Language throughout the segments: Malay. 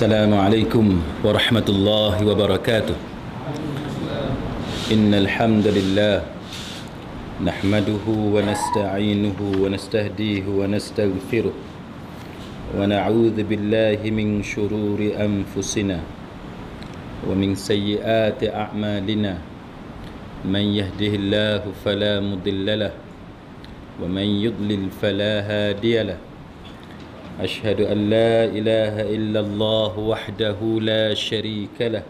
Assalamualaikum warahmatullahi wabarakatuh. Innal hamdalillah nahmaduhu wa nasta'inuhu wa nastahdihi wa nastaghfiruh wa na'udzu billahi min shururi anfusina wa min sayyiati a'malina. Man yahdihillahu fala mudilla lahu wa man yudlil fala hadiya lahu. أشهد أن لا إله إلا الله وحده لا شريك له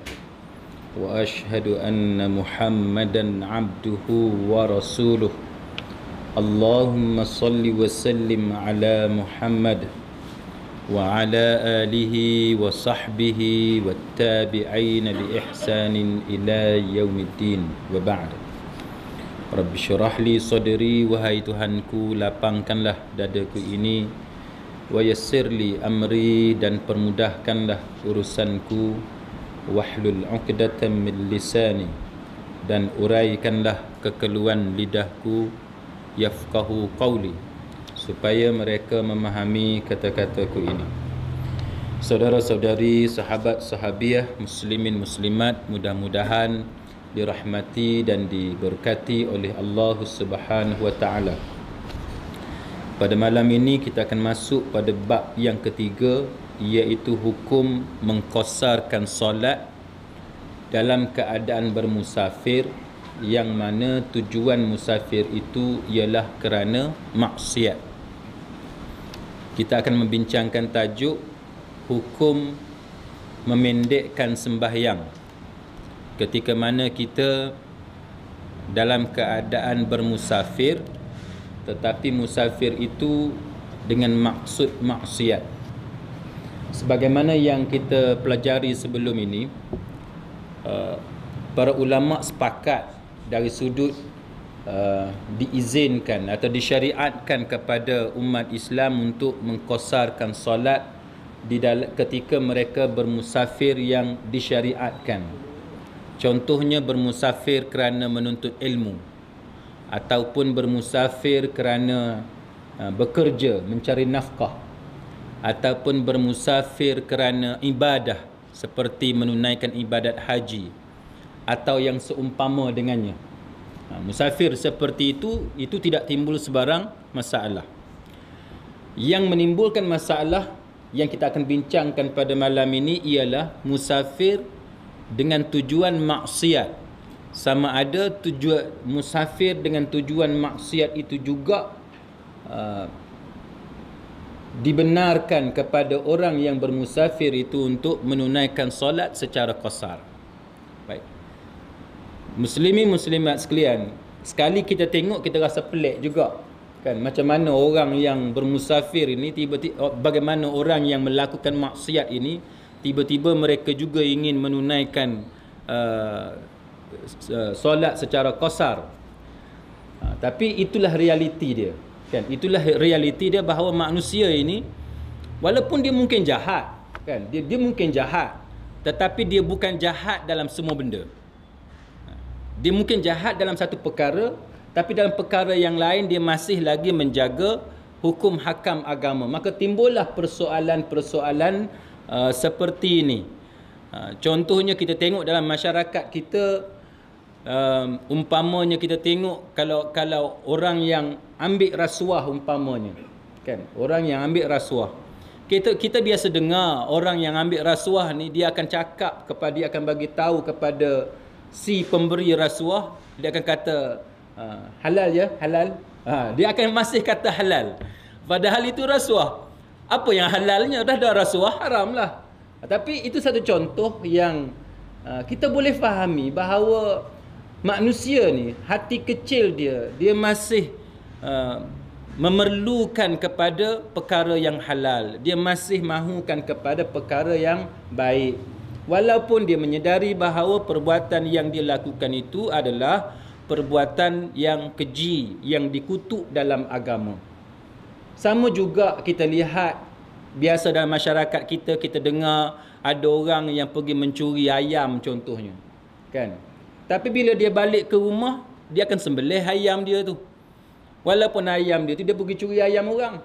وأشهد أن محمدا عبده ورسوله. اللهم صل وسلم على محمد وعلى آله وصحبه والتابعين بإحسان إلى يوم الدين وبعد. رب اشرح لي صدري, wahai Tuhanku, lapangkanlah dadaku ini, wa yassirli amri, dan permudahkanlah urusanku, wahlul 'uqdatam min lisani, dan uraikanlah kekeluhan lidahku, yafqahu qawli, supaya mereka memahami kata-kataku ini. Saudara-saudari, sahabat sahabiah, muslimin muslimat, mudah-mudahan dirahmati dan diberkati oleh Allah Subhanahu wa taala. Pada malam ini kita akan masuk pada bab yang ketiga, iaitu hukum mengqasarkan solat dalam keadaan bermusafir, yang mana tujuan musafir itu ialah kerana maksiat. Kita akan membincangkan tajuk hukum memendekkan sembahyang ketika mana kita dalam keadaan bermusafir, tetapi musafir itu dengan maksud maksiat. Sebagaimana yang kita pelajari sebelum ini, para ulama sepakat dari sudut diizinkan atau disyariatkan kepada umat Islam untuk mengqasarkan solat ketika mereka bermusafir yang disyariatkan. Contohnya bermusafir kerana menuntut ilmu, ataupun bermusafir kerana bekerja, mencari nafkah, ataupun bermusafir kerana ibadah seperti menunaikan ibadat haji atau yang seumpama dengannya. Musafir seperti itu tidak timbul sebarang masalah. Yang menimbulkan masalah yang kita akan bincangkan pada malam ini ialah musafir dengan tujuan maksiat. Sama ada tujuan musafir dengan tujuan maksiat itu juga dibenarkan kepada orang yang bermusafir itu untuk menunaikan solat secara qasar. Baik. Muslimin muslimat sekalian, sekali kita tengok kita rasa pelik juga, kan, macam mana orang yang bermusafir ini bagaimana orang yang melakukan maksiat ini tiba-tiba mereka juga ingin menunaikan solat secara qasar. Tapi itulah realiti dia, kan? Itulah realiti dia bahawa manusia ini, walaupun dia mungkin jahat, kan? Dia mungkin jahat, tetapi dia bukan jahat dalam semua benda. Dia mungkin jahat dalam satu perkara, tapi dalam perkara yang lain dia masih lagi menjaga hukum hakam agama. Maka timbullah persoalan-persoalan seperti ini. Contohnya kita tengok dalam masyarakat kita, umpamanya kita tengok kalau orang yang ambil rasuah, umpamanya, kan, orang yang ambil rasuah, kita biasa dengar orang yang ambil rasuah ni dia akan cakap dia akan bagi tahu kepada si pemberi rasuah, dia akan kata halal ya, halal. Dia akan masih kata halal, padahal itu rasuah. Apa yang halalnya? Dah rasuah, haram lah. Tapi itu satu contoh yang kita boleh fahami bahawa manusia ni, hati kecil dia masih memerlukan kepada perkara yang halal. Dia masih mahukan kepada perkara yang baik, walaupun dia menyedari bahawa perbuatan yang dia lakukan itu adalah perbuatan yang keji, yang dikutuk dalam agama. Sama juga kita lihat biasa dalam masyarakat kita dengar ada orang yang pergi mencuri ayam contohnya, kan. Tapi bila dia balik ke rumah, dia akan sembelih ayam dia tu. Walaupun ayam dia tu dia pergi curi ayam orang.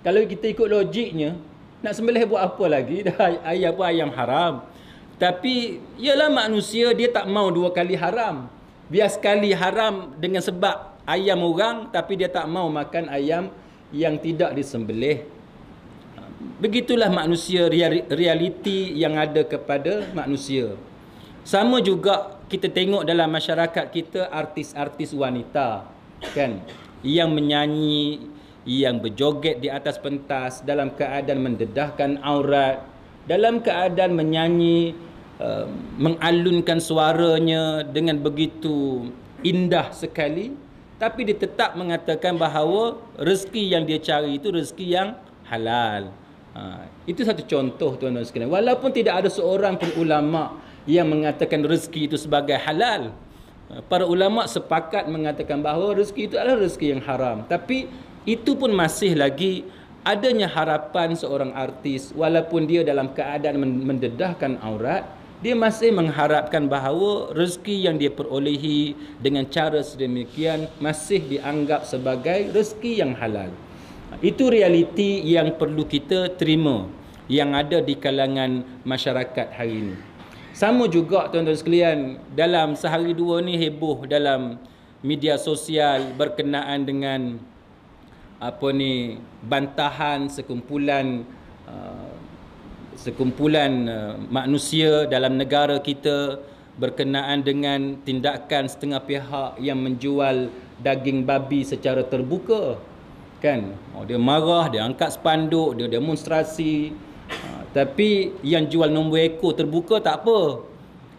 Kalau kita ikut logiknya, Nak sembelih buat apa lagi? Dah ayam pun ayam haram. Tapi ialah manusia dia tak mau dua kali haram. Biar sekali haram dengan sebab ayam orang, tapi dia tak mau makan ayam yang tidak disembelih. Begitulah manusia, realiti yang ada kepada manusia. Sama juga kita tengok dalam masyarakat kita artis-artis wanita, kan, yang menyanyi, yang berjoget di atas pentas dalam keadaan mendedahkan aurat, dalam keadaan menyanyi, mengalunkan suaranya dengan begitu indah sekali, tapi dia tetap mengatakan bahawa rezeki yang dia cari itu rezeki yang halal. Itu satu contoh, tuan-tuan sekalian. Walaupun tidak ada seorang pun ulama yang mengatakan rezeki itu sebagai halal, para ulama sepakat mengatakan bahawa rezeki itu adalah rezeki yang haram. Tapi itu pun masih lagi adanya harapan seorang artis, walaupun dia dalam keadaan mendedahkan aurat, dia masih mengharapkan bahawa rezeki yang dia perolehi dengan cara sedemikian masih dianggap sebagai rezeki yang halal. Itu realiti yang perlu kita terima yang ada di kalangan masyarakat hari ini. Sama juga tuan-tuan sekalian, dalam sehari dua ni heboh dalam media sosial berkenaan dengan bantahan sekumpulan manusia dalam negara kita berkenaan dengan tindakan setengah pihak yang menjual daging babi secara terbuka, kan. Dia marah, dia angkat spanduk, dia demonstrasi. Tapi yang jual nombor ekor terbuka tak apa,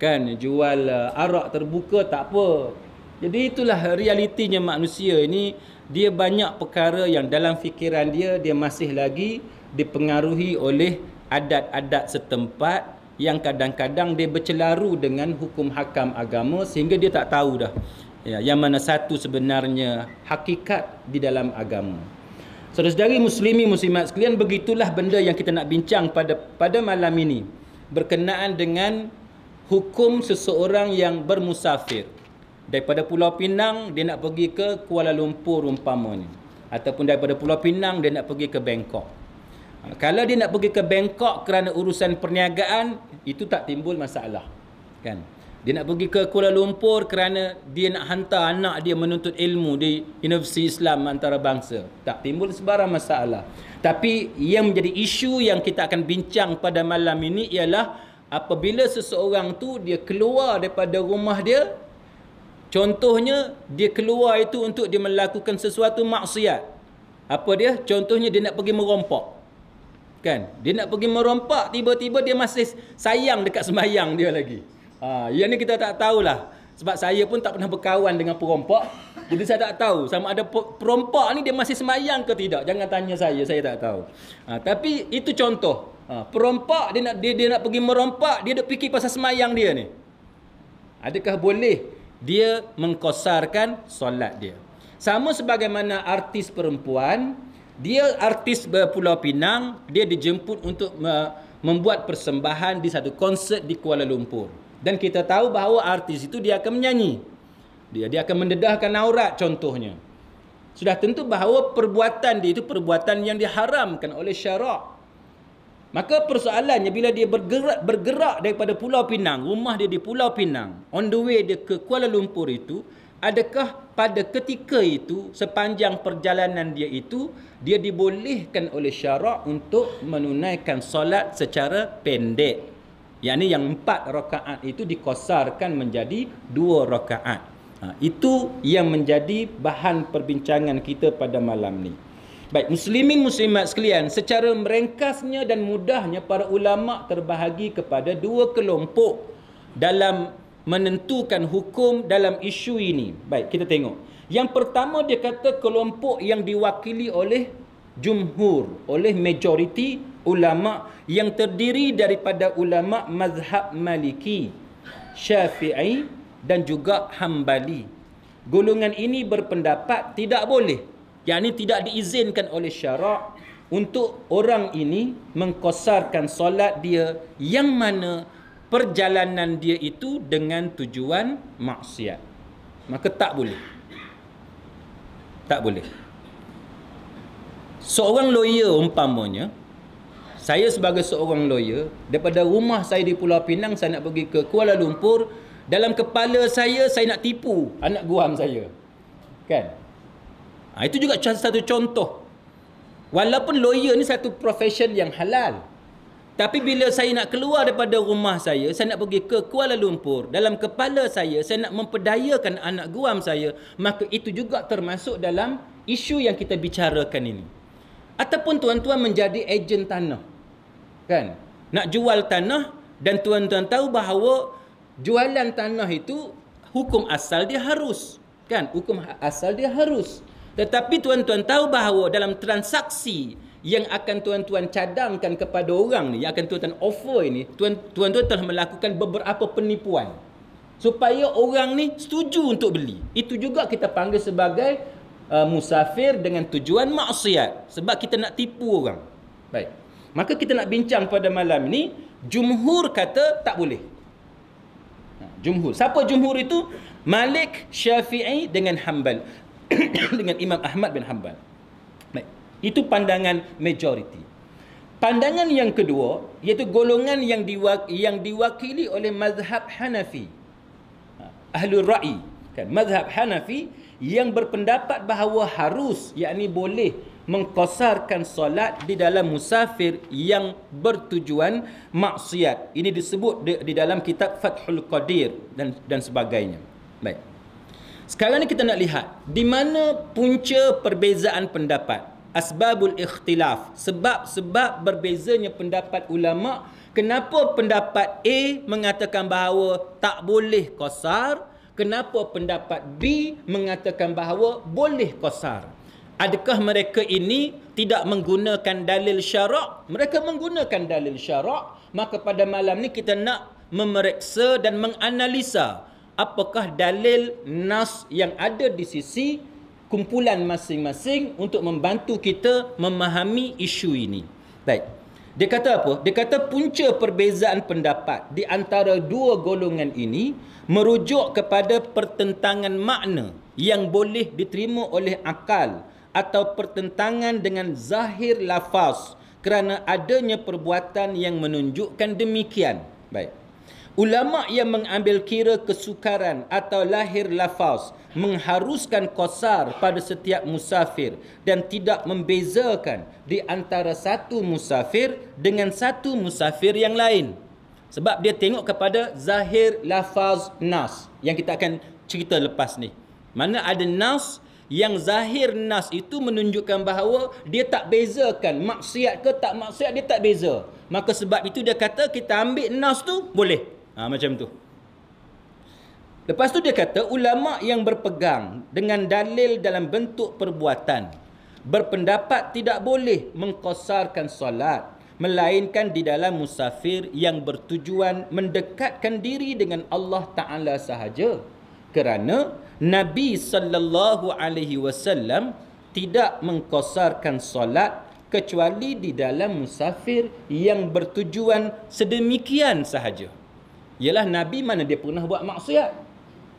kan, jual arak terbuka tak apa. Jadi itulah realitinya manusia ini. Dia banyak perkara yang dalam fikiran dia masih lagi dipengaruhi oleh adat-adat setempat yang kadang-kadang dia bercelaru dengan hukum hakam agama sehingga dia tak tahu dah yang mana satu sebenarnya hakikat di dalam agama. Saudara-saudari muslimi muslimat sekalian, begitulah benda yang kita nak bincang pada malam ini berkenaan dengan hukum seseorang yang bermusafir daripada Pulau Pinang dia nak pergi ke Kuala Lumpur umpamanya, ataupun daripada Pulau Pinang dia nak pergi ke Bangkok. Kalau dia nak pergi ke Bangkok kerana urusan perniagaan, itu tak timbul masalah, kan. Dia nak pergi ke Kuala Lumpur kerana dia nak hantar anak dia menuntut ilmu di Universiti Islam Antarabangsa, tak timbul sebarang masalah. Tapi yang menjadi isu yang kita akan bincang pada malam ini ialah apabila seseorang tu dia keluar daripada rumah dia, contohnya dia keluar itu untuk dia melakukan sesuatu maksiat. Apa dia? Contohnya dia nak pergi merompak, kan. Dia nak pergi merompak, tiba-tiba dia masih sayang dekat sembahyang dia lagi. Yang ni kita tak tahulah. Sebab saya pun tak pernah berkawan dengan perompak, jadi saya tak tahu sama ada perompak ni dia masih sembahyang ke tidak. Jangan tanya saya tak tahu. Tapi itu contoh. Perompak dia nak pergi merompak, dia duk fikir pasal sembahyang dia ni. Adakah boleh dia mengkosarkan solat dia? Sama sebagaimana artis perempuan, dia artis Pulau Pinang, dia dijemput untuk membuat persembahan di satu konsert di Kuala Lumpur. Dan kita tahu bahawa artis itu dia akan menyanyi. Dia akan mendedahkan aurat contohnya. Sudah tentu bahawa perbuatan dia itu perbuatan yang diharamkan oleh syarak. Maka persoalannya bila dia bergerak daripada Pulau Pinang, rumah dia di Pulau Pinang, on the way dia ke Kuala Lumpur itu, adakah pada ketika itu sepanjang perjalanan dia itu dia dibolehkan oleh syarak untuk menunaikan solat secara pendek? Yakni yang 4 rakaat itu dikosarkan menjadi 2 rakaat. Itu yang menjadi bahan perbincangan kita pada malam ni. Baik, muslimin muslimat sekalian, secara meringkasnya dan mudahnya para ulama terbahagi kepada 2 kelompok dalam menentukan hukum dalam isu ini. Baik, kita tengok. Yang pertama dia kata kelompok yang diwakili oleh jumhur, oleh majoriti ulama yang terdiri daripada ulama mazhab Maliki, Syafi'i dan juga Hambali. Golongan ini berpendapat tidak boleh, yakni tidak diizinkan oleh syarak untuk orang ini mengkosarkan solat dia yang mana perjalanan dia itu dengan tujuan maksiat. Maka tak boleh. Tak boleh. Seorang lawyer umpamanya, Saya sebagai seorang lawyer, daripada rumah saya di Pulau Pinang, saya nak pergi ke Kuala Lumpur, dalam kepala saya nak tipu anak guam saya. Kan? Itu juga satu contoh. Walaupun lawyer ni satu profession yang halal, tapi bila saya nak keluar daripada rumah saya nak pergi ke Kuala Lumpur, dalam kepala saya nak memperdayakan anak guam saya, maka itu juga termasuk dalam isu yang kita bicarakan ini. Ataupun tuan-tuan menjadi ejen tanah. Kan? Nak jual tanah dan tuan-tuan tahu bahawa jualan tanah itu hukum asal dia harus. Kan? Hukum asal dia harus. Tetapi tuan-tuan tahu bahawa dalam transaksi yang akan tuan-tuan cadangkan kepada orang ni, yang akan tuan-tuan offer ini, tuan-tuan telah melakukan beberapa penipuan supaya orang ni setuju untuk beli. Itu juga kita panggil sebagai musafir dengan tujuan maksiat, sebab kita nak tipu orang. Baik. Maka kita nak bincang pada malam ini, jumhur kata tak boleh. Jumhur. Siapa jumhur itu? Malik, Syafi'i dengan Hanbal. Dengan Imam Ahmad bin Hanbal. Baik. Itu pandangan majoriti. Pandangan yang kedua, iaitu golongan yang diwakili oleh mazhab Hanafi. Ahlul Ra'i. Kan? Mazhab Hanafi yang berpendapat bahawa harus, yakni boleh mengqasarkan solat di dalam musafir yang bertujuan maksiat. Ini disebut di dalam kitab Fathul Qadir dan sebagainya. Baik. Sekarang ni kita nak lihat di mana punca perbezaan pendapat. Asbabul ikhtilaf. Sebab berbezanya pendapat ulama. Kenapa pendapat A mengatakan bahawa tak boleh qasar? Kenapa pendapat B mengatakan bahawa boleh qasar? Adakah mereka ini tidak menggunakan dalil syarak? Mereka menggunakan dalil syarak. Maka pada malam ni kita nak memeriksa dan menganalisa apakah dalil nas yang ada di sisi kumpulan masing-masing untuk membantu kita memahami isu ini. Baik. Dia kata apa? Dia kata punca perbezaan pendapat di antara dua golongan ini merujuk kepada pertentangan makna yang boleh diterima oleh akal atau pertentangan dengan zahir lafaz kerana adanya perbuatan yang menunjukkan demikian. Baik. Ulama yang mengambil kira kesukaran atau lahir lafaz mengharuskan qasar pada setiap musafir dan tidak membezakan di antara satu musafir dengan satu musafir yang lain. Sebab dia tengok kepada zahir lafaz nas yang kita akan cerita lepas ni. Mana ada nas yang zahir nas itu menunjukkan bahawa dia tak bezakan maksiat ke tak maksiat, dia tak beza. Maka sebab itu dia kata kita ambil nas tu boleh. Macam tu. Lepas tu dia kata ulama yang berpegang dengan dalil dalam bentuk perbuatan berpendapat tidak boleh mengqasarkan solat melainkan di dalam musafir yang bertujuan mendekatkan diri dengan Allah Ta'ala sahaja. Kerana Nabi sallallahu alaihi wasallam tidak mengqasarkan solat kecuali di dalam musafir yang bertujuan sedemikian sahaja. Ialah Nabi mana dia pernah buat maksiat.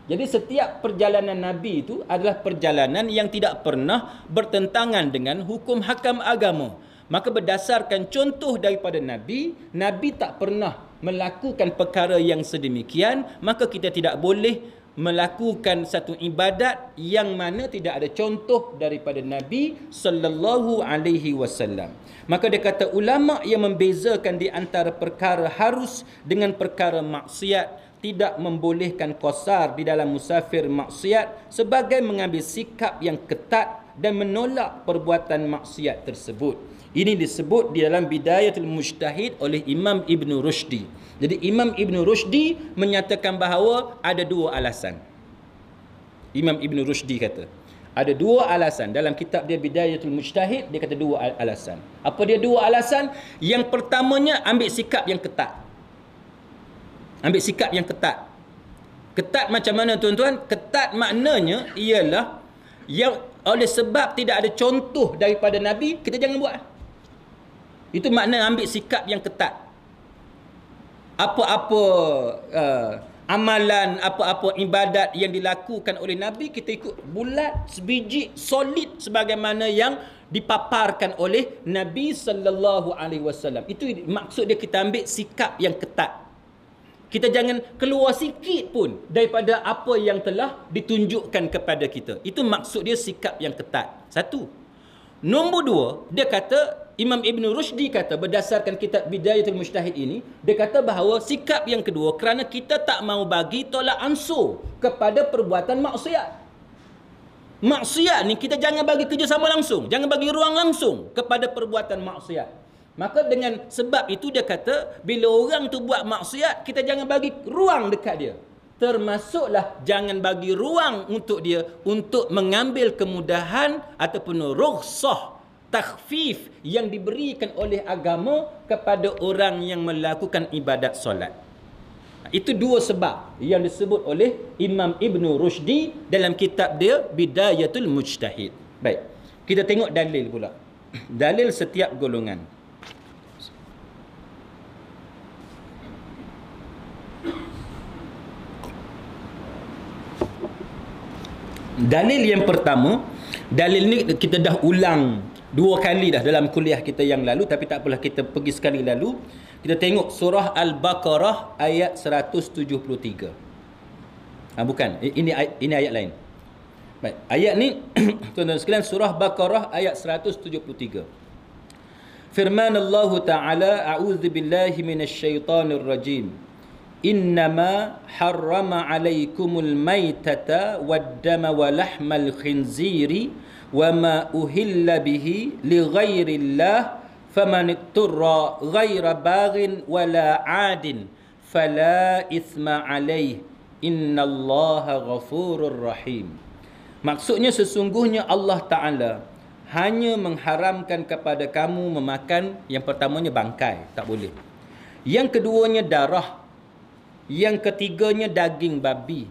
Jadi setiap perjalanan Nabi itu adalah perjalanan yang tidak pernah bertentangan dengan hukum hakam agama. Maka berdasarkan contoh daripada Nabi, Nabi tak pernah melakukan perkara yang sedemikian, maka kita tidak boleh melakukan satu ibadat yang mana tidak ada contoh daripada Nabi sallallahu alaihi wasallam. Maka dia kata ulama yang membezakan di antara perkara harus dengan perkara maksiat tidak membolehkan qasar di dalam musafir maksiat sebagai mengambil sikap yang ketat dan menolak perbuatan maksiat tersebut. Ini disebut di dalam Bidayatul Mujtahid oleh Imam Ibn Rushdi. Jadi Imam Ibn Rushdi menyatakan bahawa ada dua alasan. Imam Ibn Rushdi kata ada dua alasan. Dalam kitab dia Bidayatul Mujtahid, dia kata dua alasan. Apa dia dua alasan? Yang pertamanya, ambil sikap yang ketat. Ambil sikap yang ketat. Ketat macam mana tuan-tuan? Ketat maknanya ialah yang oleh sebab tidak ada contoh daripada Nabi, kita jangan buat. Itu makna ambil sikap yang ketat. Apa-apa amalan, apa-apa ibadat yang dilakukan oleh Nabi, kita ikut bulat, sebiji, solid sebagaimana yang dipaparkan oleh Nabi sallallahu alaihi wasallam. Itu maksud dia, kita ambil sikap yang ketat. Kita jangan keluar sikit pun daripada apa yang telah ditunjukkan kepada kita. Itu maksud dia sikap yang ketat. Satu. Nombor dua, dia kata, Imam Ibn Rushdi kata, berdasarkan kitab Bidayatul Mujtahid ini, dia kata bahawa sikap yang kedua, kerana kita tak mau bagi tolak ansur kepada perbuatan maksiat. Maksiat ni kita jangan bagi kerjasama langsung, jangan bagi ruang langsung kepada perbuatan maksiat. Maka dengan sebab itu dia kata, bila orang tu buat maksiat, kita jangan bagi ruang dekat dia. Termasuklah jangan bagi ruang untuk dia untuk mengambil kemudahan ataupun rukhsah, takhfif yang diberikan oleh agama kepada orang yang melakukan ibadat solat. Itu dua sebab yang disebut oleh Imam Ibn Rushdi dalam kitab dia Bidayatul Mujtahid. Baik, kita tengok dalil pula. Dalil setiap golongan. Dalil yang pertama, dalil ni kita dah ulang 2 kali dah dalam kuliah kita yang lalu, tapi tak apalah, kita pergi sekali lalu. Kita tengok surah Al-Baqarah ayat 173. Bukan, ini ayat lain. Baik, ayat ni tuan-tuan sekalian, surah Baqarah ayat 173. Firman Allah Ta'ala, a'udzu billahi minasyaitonir rajim. Innama harrama alaikumul maitata waddama wa lahmal khinziri wa ma uhilla bihi li ghairillah faman itturra ghaira baghin wala adin fala ithma alaih innallaha ghafurur rahim. Maksudnya, sesungguhnya Allah Ta'ala hanya mengharamkan kepada kamu memakan, yang pertamanya bangkai, tak boleh. Yang keduanya darah. Yang ketiganya daging babi.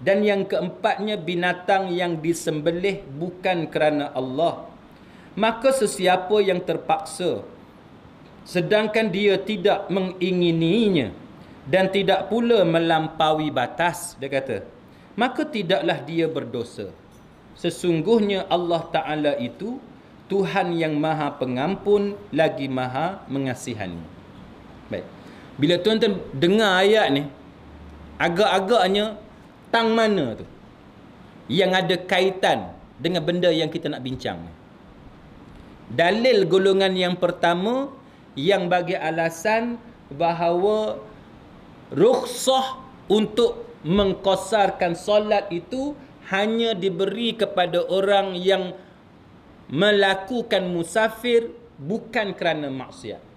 Dan yang keempatnya binatang yang disembelih bukan kerana Allah. Maka sesiapa yang terpaksa, sedangkan dia tidak mengingininya dan tidak pula melampaui batas, dia kata, maka tidaklah dia berdosa. Sesungguhnya Allah Ta'ala itu Tuhan yang maha pengampun lagi maha mengasihani. Baik. Bila tuan-tuan dengar ayat ni, agak-agaknya tang mana tu yang ada kaitan dengan benda yang kita nak bincang ni? Dalil golongan yang pertama yang bagi alasan bahawa rukhsah untuk mengqasarkan solat itu hanya diberi kepada orang yang melakukan musafir bukan kerana maksiat.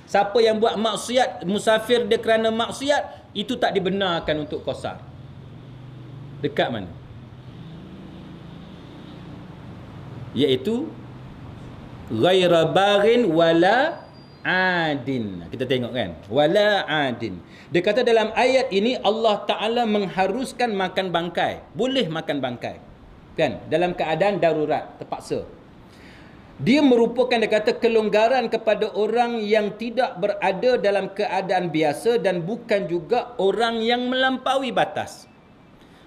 Siapa yang buat maksiat, musafir dia kerana maksiat, itu tak dibenarkan untuk qasar. Dekat mana? Iaitu ghaira baghin wala adin. Kita tengok kan, wala adin. Dia kata dalam ayat ini Allah Ta'ala mengharuskan makan bangkai. Boleh makan bangkai, kan, dalam keadaan darurat, terpaksa. Dia merupakan, dia kata, kelonggaran kepada orang yang tidak berada dalam keadaan biasa dan bukan juga orang yang melampaui batas.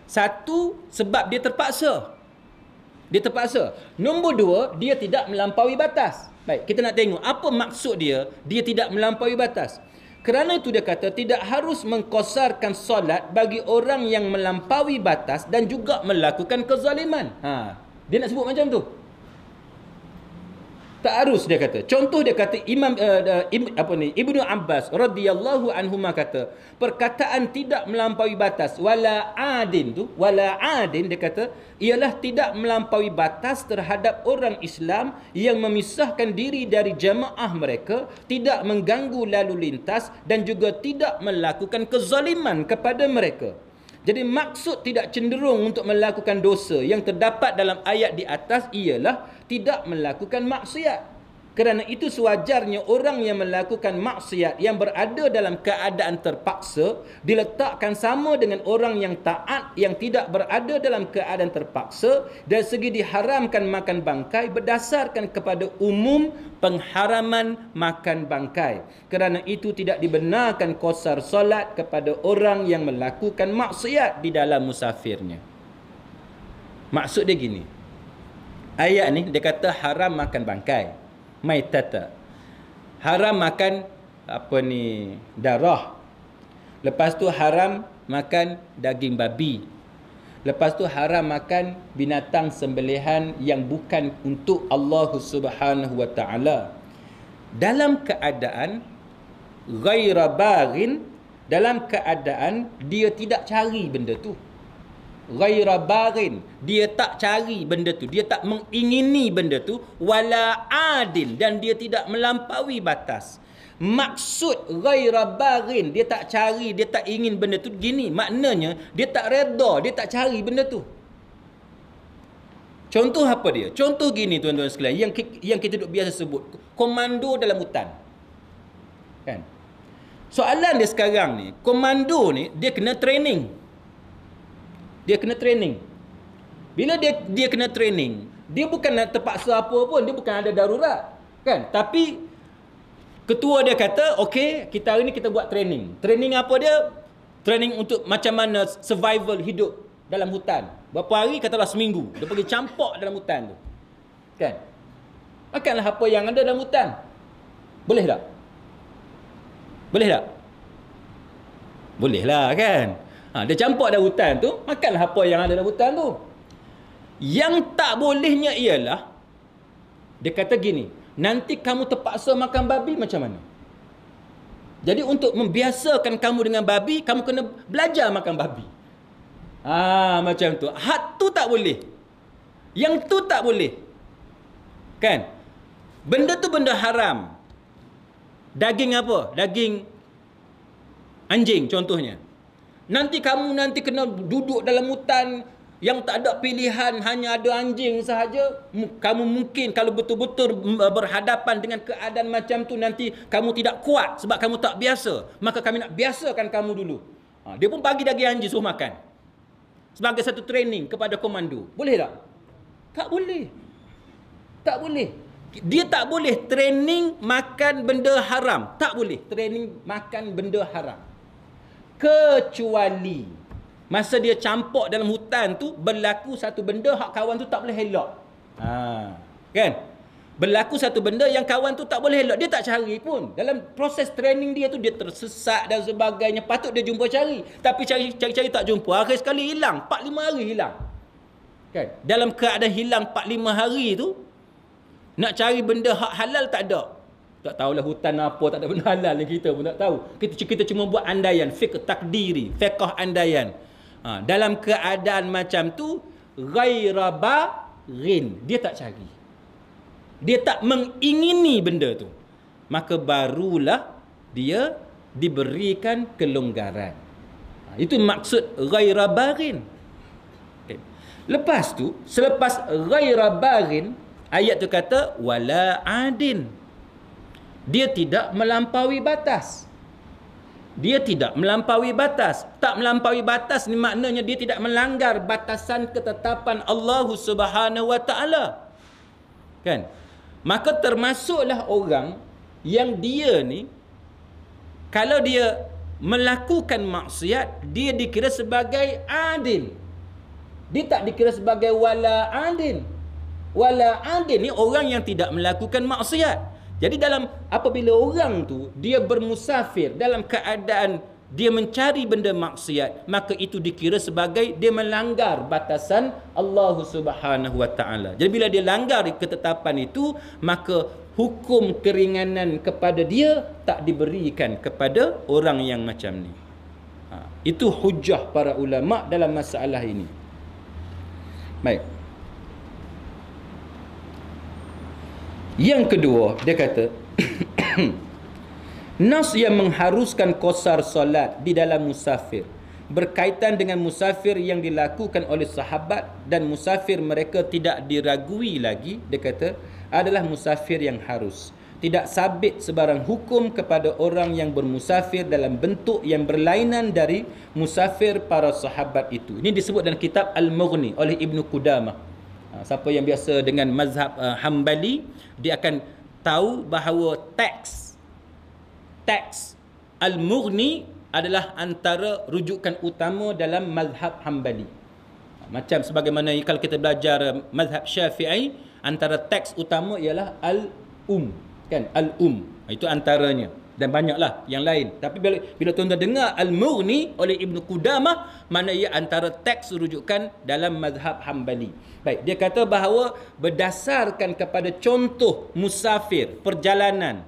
Satu, sebab dia terpaksa. Dia terpaksa. Nombor dua, dia tidak melampaui batas. Baik, kita nak tengok apa maksud dia tidak melampaui batas. Kerana itu dia kata tidak harus mengqasarkan solat bagi orang yang melampaui batas dan juga melakukan kezaliman. Dia nak sebut macam tu. Tak harus, dia kata. Contoh dia kata Ibnu Abbas radhiyallahu anhuma kata, perkataan tidak melampaui batas wala adin tu, wala adin dia kata ialah tidak melampaui batas terhadap orang Islam yang memisahkan diri dari jamaah mereka, tidak mengganggu lalu lintas dan juga tidak melakukan kezaliman kepada mereka. Jadi maksud tidak cenderung untuk melakukan dosa yang terdapat dalam ayat di atas ialah tidak melakukan maksiat. Kerana itu sewajarnya orang yang melakukan maksiat yang berada dalam keadaan terpaksa diletakkan sama dengan orang yang taat yang tidak berada dalam keadaan terpaksa dari segi diharamkan makan bangkai berdasarkan kepada umum pengharaman makan bangkai. Kerana itu tidak dibenarkan qasar solat kepada orang yang melakukan maksiat di dalam musafirnya. Maksud dia gini. Ayat ni dia kata haram makan bangkai. Maitata. Haram makan apa ni, darah. Lepas tu haram makan daging babi. Lepas tu haram makan binatang sembelihan yang bukan untuk Allah Subhanahu wa taala. Dalam keadaan ghaira baghin, dalam keadaan dia tidak cari benda tu. Ghaira baghin, dia tak cari benda tu, dia tak mengingini benda tu, wala adin, dan dia tidak melampaui batas. Maksud ghaira baghin, dia tak cari, dia tak ingin benda tu gini, maknanya dia tak redha, dia tak cari benda tu. Contoh apa dia? Contoh gini tuan-tuan sekalian, yang kita duk biasa sebut komando dalam hutan. Kan? Soalan dia sekarang ni, komando ni dia kena training. Dia kena training. Bila dia kena training, dia bukan nak terpaksa apa pun, dia bukan ada darurat. Kan? Tapi ketua dia kata, okey, kita hari ni kita buat training. Training apa dia? Training untuk macam mana survival hidup dalam hutan. Berapa hari? Katalah seminggu. Dia pergi campak dalam hutan tu. Kan? Makanlah apa yang ada dalam hutan. Boleh tak? Boleh tak? Boleh lah kan? Dia campak dalam hutan tu, makanlah apa yang ada dalam hutan tu. Yang tak bolehnya ialah, dia kata gini, nanti kamu terpaksa makan babi macam mana? Jadi untuk membiasakan kamu dengan babi, kamu kena belajar makan babi. Macam tu. Had tu tak boleh. Yang tu tak boleh. Kan? Benda tu benda haram. Daging apa? Daging anjing contohnya. Nanti kamu kena duduk dalam hutan yang tak ada pilihan, hanya ada anjing sahaja. Kamu mungkin kalau betul-betul berhadapan dengan keadaan macam tu, nanti kamu tidak kuat sebab kamu tak biasa. Maka kami nak biasakan kamu dulu. Dia pun bagi daging anjing suruh makan. Sebagai satu training kepada komando. Boleh tak? Tak boleh. Tak boleh. Dia tak boleh training makan benda haram. Tak boleh training makan benda haram. Kecuali masa dia campak dalam hutan tu, berlaku satu benda hak kawan tu tak boleh elak. Kan? Berlaku satu benda yang kawan tu tak boleh elak. Dia tak cari pun. Dalam proses training dia tu, dia tersesat dan sebagainya. Patut dia jumpa cari. Tapi cari tak jumpa. Akhir sekali hilang. 4-5 hari hilang. Kan? Dalam keadaan hilang 4-5 hari tu, nak cari benda hak halal tak ada. Tak tahulah hutan apa, tak ada benda halal ni, kita pun tak tahu. Kita cuma buat andaian, fiqh takdiri, fiqh andaian. Dalam keadaan macam tu, ghaira baghin, dia tak cari. Dia tak mengingini benda tu. Maka barulah dia diberikan kelonggaran. Itu maksud ghaira baghin. Okay. Lepas tu, selepas ghaira baghin, ayat tu kata wala adin. Dia tidak melampaui batas. Dia tidak melampaui batas. Tak melampaui batas ni maknanya dia tidak melanggar batasan ketetapan Allah Subhanahu wa taala. Kan? Maka termasuklah orang yang dia ni, kalau dia melakukan maksiat, dia dikira sebagai adil. Dia tak dikira sebagai wala adil. Wala adil ni orang yang tidak melakukan maksiat. Jadi dalam apabila orang tu dia bermusafir dalam keadaan dia mencari benda maksiat, maka itu dikira sebagai dia melanggar batasan Allah Subhanahu wa taala. Jadi bila dia langgar ketetapan itu, maka hukum keringanan kepada dia tak diberikan kepada orang yang macam ni. Itu hujah para ulama dalam masalah ini. Baik. Yang kedua, dia kata nas yang mengharuskan qasar solat di dalam musafir berkaitan dengan musafir yang dilakukan oleh sahabat dan musafir mereka tidak diragui lagi, dia kata adalah musafir yang harus. Tidak sabit sebarang hukum kepada orang yang bermusafir dalam bentuk yang berlainan dari musafir para sahabat itu. Ini disebut dalam kitab Al-Mughni oleh Ibn Qudamah. Siapa yang biasa dengan mazhab Hambali, dia akan tahu bahawa teks Al-Mughni adalah antara rujukan utama dalam mazhab Hambali. Macam sebagaimana kalau kita belajar mazhab Syafi'i, Antara teks utama ialah al-um, kan? Al-um. Itu antaranya. Dan banyaklah yang lain. Tapi bila tuan-tuan dengar Al-Mughni oleh Ibn Qudamah, mana ia antara teks rujukan dalam mazhab Hambali. Baik, dia kata bahawa berdasarkan kepada contoh musafir, perjalanan,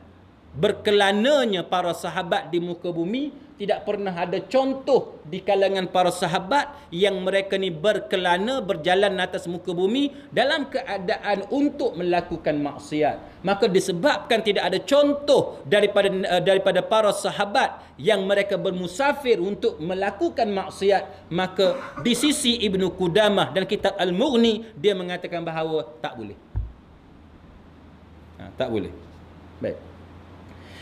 berkelananya para sahabat di muka bumi, tidak pernah ada contoh di kalangan para sahabat yang mereka ni berkelana, berjalan atas muka bumi dalam keadaan untuk melakukan maksiat. Maka disebabkan tidak ada contoh daripada para sahabat yang mereka bermusafir untuk melakukan maksiat, maka di sisi Ibnu Qudamah dan kitab Al-Mughni, dia mengatakan bahawa tak boleh. Tak boleh. Baik.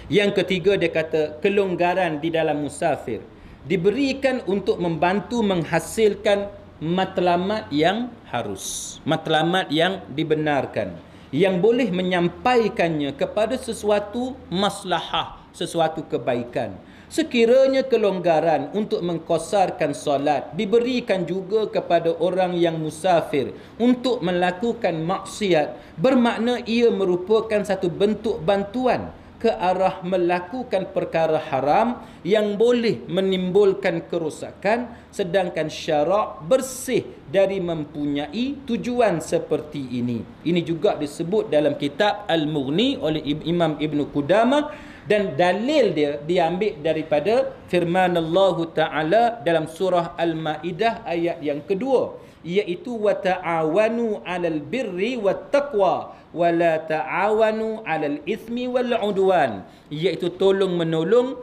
Yang ketiga, dia kata kelonggaran di dalam musafir diberikan untuk membantu menghasilkan matlamat yang harus, matlamat yang dibenarkan, yang boleh menyampaikannya kepada sesuatu maslahah, sesuatu kebaikan. Sekiranya kelonggaran untuk mengqasarkan solat diberikan juga kepada orang yang musafir untuk melakukan maksiat, bermakna ia merupakan satu bentuk bantuan ke arah melakukan perkara haram yang boleh menimbulkan kerosakan, sedangkan syarak bersih dari mempunyai tujuan seperti ini. Ini juga disebut dalam kitab Al-Mughni oleh Imam Ibn Qudamah, dan dalil dia diambil daripada firman Allah Ta'ala dalam surah Al-Ma'idah ayat yang kedua, iaitu wa ta'awanu 'alal birri wat taqwa wa la ta'awanu 'alal itsmi wal 'udwan, iaitu tolong menolong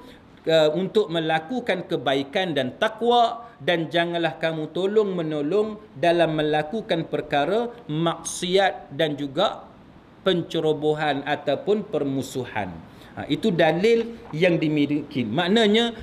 untuk melakukan kebaikan dan takwa, dan janganlah kamu tolong menolong dalam melakukan perkara maksiat dan juga pencerobohan ataupun permusuhan. Itu dalil yang dimiliki. Maknanya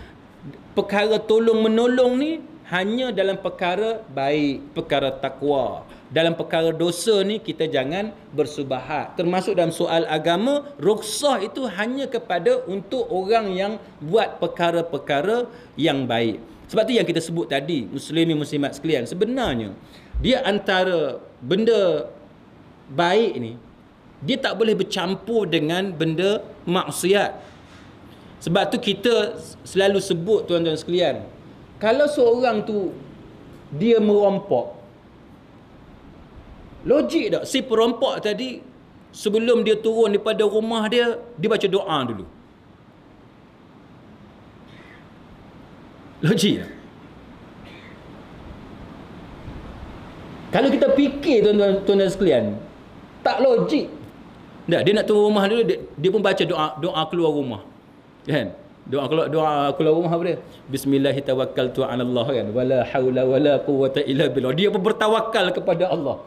perkara tolong menolong ni hanya dalam perkara baik, perkara takwa. Dalam perkara dosa ni kita jangan bersubahat. Termasuk dalam soal agama, rukhsah itu hanya kepada untuk orang yang buat perkara-perkara yang baik. Sebab tu yang kita sebut tadi, muslimin muslimat sekalian, sebenarnya dia antara benda baik ni, dia tak boleh bercampur dengan benda maksiat. Sebab tu kita selalu sebut, tuan-tuan sekalian, kalau seorang tu dia merompok, logik tak si perompok tadi sebelum dia turun daripada rumah dia baca doa dulu? Logik tak? Kalau kita fikir, tuan-tuan sekalian, tak logik. Tak, dia nak turun rumah dulu, dia pun baca doa keluar rumah. Kan? Doa keluar rumah apa dia? Bismillahirrahmanirrahim, 'ala Allah, kan? Wala haula wala quwwata illa billah. Dia pun bertawakal kepada Allah.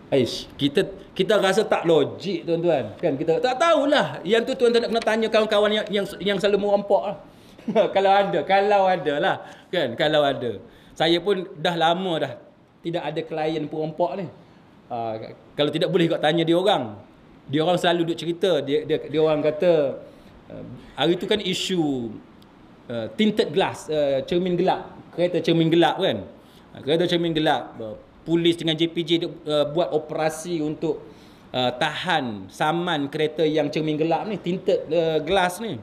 Aish, kita rasa tak logik, tuan-tuan. Kan, kita tak tahulah. Yang tu tuan-tuan nak kena tanya kawan-kawan yang selalu merompok lah. Kalau ada lah. Kan, kalau ada. Saya pun dah lama dah tidak ada klien perompok ni. Kalau tidak boleh kau tanya dia orang. Dia orang selalu duk cerita, dia orang kata hari tu kan isu tinted glass, cermin gelap, kereta cermin gelap kan. Kereta cermin gelap, polis dengan JPJ buat operasi untuk tahan saman kereta yang cermin gelap ni, tinted glass ni.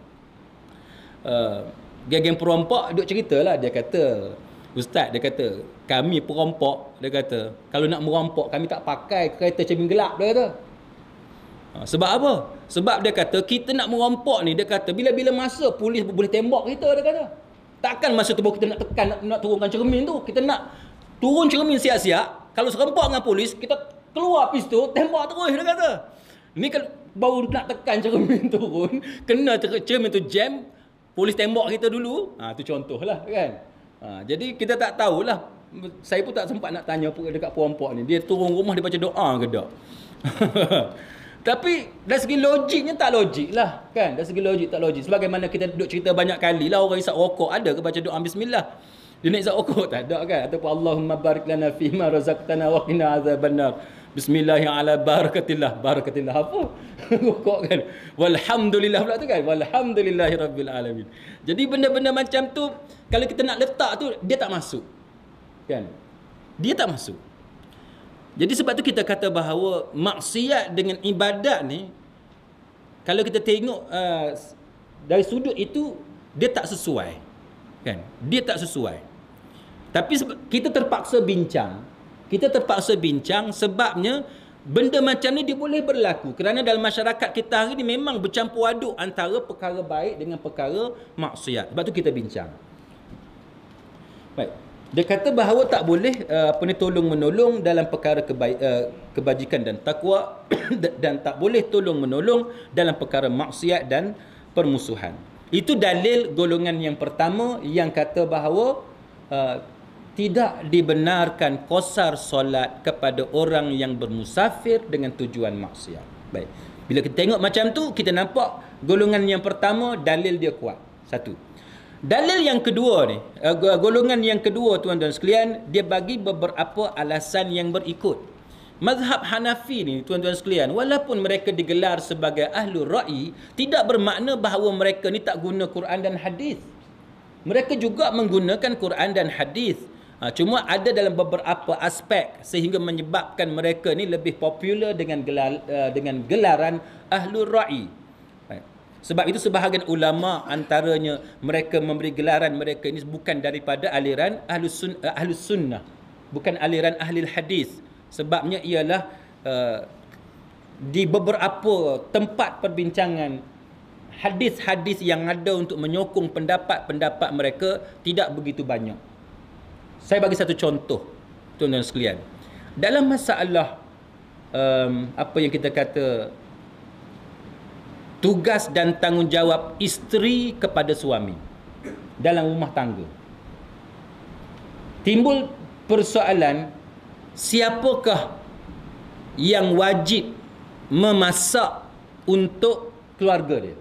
Geng-geng perompok duk ceritalah, dia kata, Ustaz, dia kata, kami perompok, dia kata, kalau nak merompok kami tak pakai kereta cermin gelap, dia kata. Sebab apa? Sebab dia kata kita nak merompok ni, dia kata bila-bila masa polis boleh tembak kita, dia kata. Takkan masa tu baru kita nak tekan, nak turunkan cermin tu. Kita nak turun cermin siap-siap. Kalau serempak dengan polis, kita keluar pistol, tembak terus, dia kata. Ni kan baru nak tekan cermin turun, kena cermin tu jam, polis tembak kita dulu. Tu contohlah kan. Jadi kita tak tahulah. Saya pun tak sempat nak tanya dekat perompok ni, dia turun rumah dia baca doa ke tak. Tapi dari segi logiknya tak logik lah kan. Dari segi logik tak logik. Sebagaimana kita duduk cerita banyak kali lah, orang isap rokok ada ke baca doa bismillah? Dia nak isap rokok tak ada kan. Ataupun Allahumma barik lana fima razaqtana wa qina azabannar, bismillah ala barakatillah. Barakatillah apa? Rokok kan. Walhamdulillah pula tu kan. Walhamdulillahirabbil alamin. Jadi benda-benda macam tu kalau kita nak letak tu, dia tak masuk kan. Dia tak masuk. Jadi sebab tu kita kata bahawa maksiat dengan ibadat ni, kalau kita tengok dari sudut itu, dia tak sesuai. Kan? Dia tak sesuai. Tapi kita terpaksa bincang. Kita terpaksa bincang sebabnya benda macam ni dia boleh berlaku. Kerana dalam masyarakat kita hari ni memang bercampur aduk antara perkara baik dengan perkara maksiat. Sebab tu kita bincang. Baik. Dia kata bahawa tak boleh tolong-menolong dalam perkara kebajikan dan takwa dan tak boleh tolong-menolong dalam perkara maksiat dan permusuhan. Itu dalil golongan yang pertama yang kata bahawa tidak dibenarkan qasar solat kepada orang yang bermusafir dengan tujuan maksiat. Baik. Bila kita tengok macam tu, kita nampak golongan yang pertama dalil dia kuat. Satu. Dalil yang kedua ni, golongan yang kedua tuan-tuan sekalian, dia bagi beberapa alasan yang berikut. Mazhab Hanafi ni tuan-tuan sekalian, walaupun mereka digelar sebagai ahlul ra'i, tidak bermakna bahawa mereka ni tak guna Quran dan hadis. Mereka juga menggunakan Quran dan hadis. Cuma ada dalam beberapa aspek sehingga menyebabkan mereka ni lebih popular dengan gelaran ahlul ra'i. Sebab itu sebahagian ulama antaranya mereka memberi gelaran mereka ini bukan daripada aliran ahlus sunnah, bukan aliran ahli hadis. Sebabnya ialah di beberapa tempat perbincangan hadis-hadis yang ada untuk menyokong pendapat-pendapat mereka tidak begitu banyak. Saya bagi satu contoh tuan-tuan sekalian. Dalam masalah apa yang kita kata tugas dan tanggungjawab isteri kepada suami dalam rumah tangga, timbul persoalan siapakah yang wajib memasak untuk keluarga dia.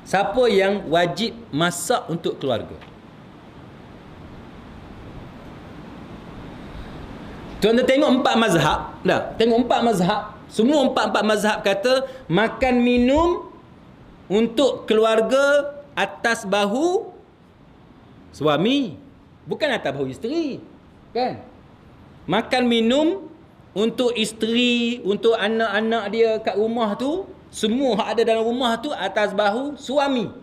Siapa yang wajib masak untuk keluarga? Tuan-tuan tengok empat mazhab. Tengok empat mazhab. Semua empat mazhab kata makan minum untuk keluarga atas bahu suami, bukan atas bahu isteri. Kan? Makan minum untuk isteri, untuk anak-anak dia kat rumah tu, semua hak ada dalam rumah tu atas bahu suami.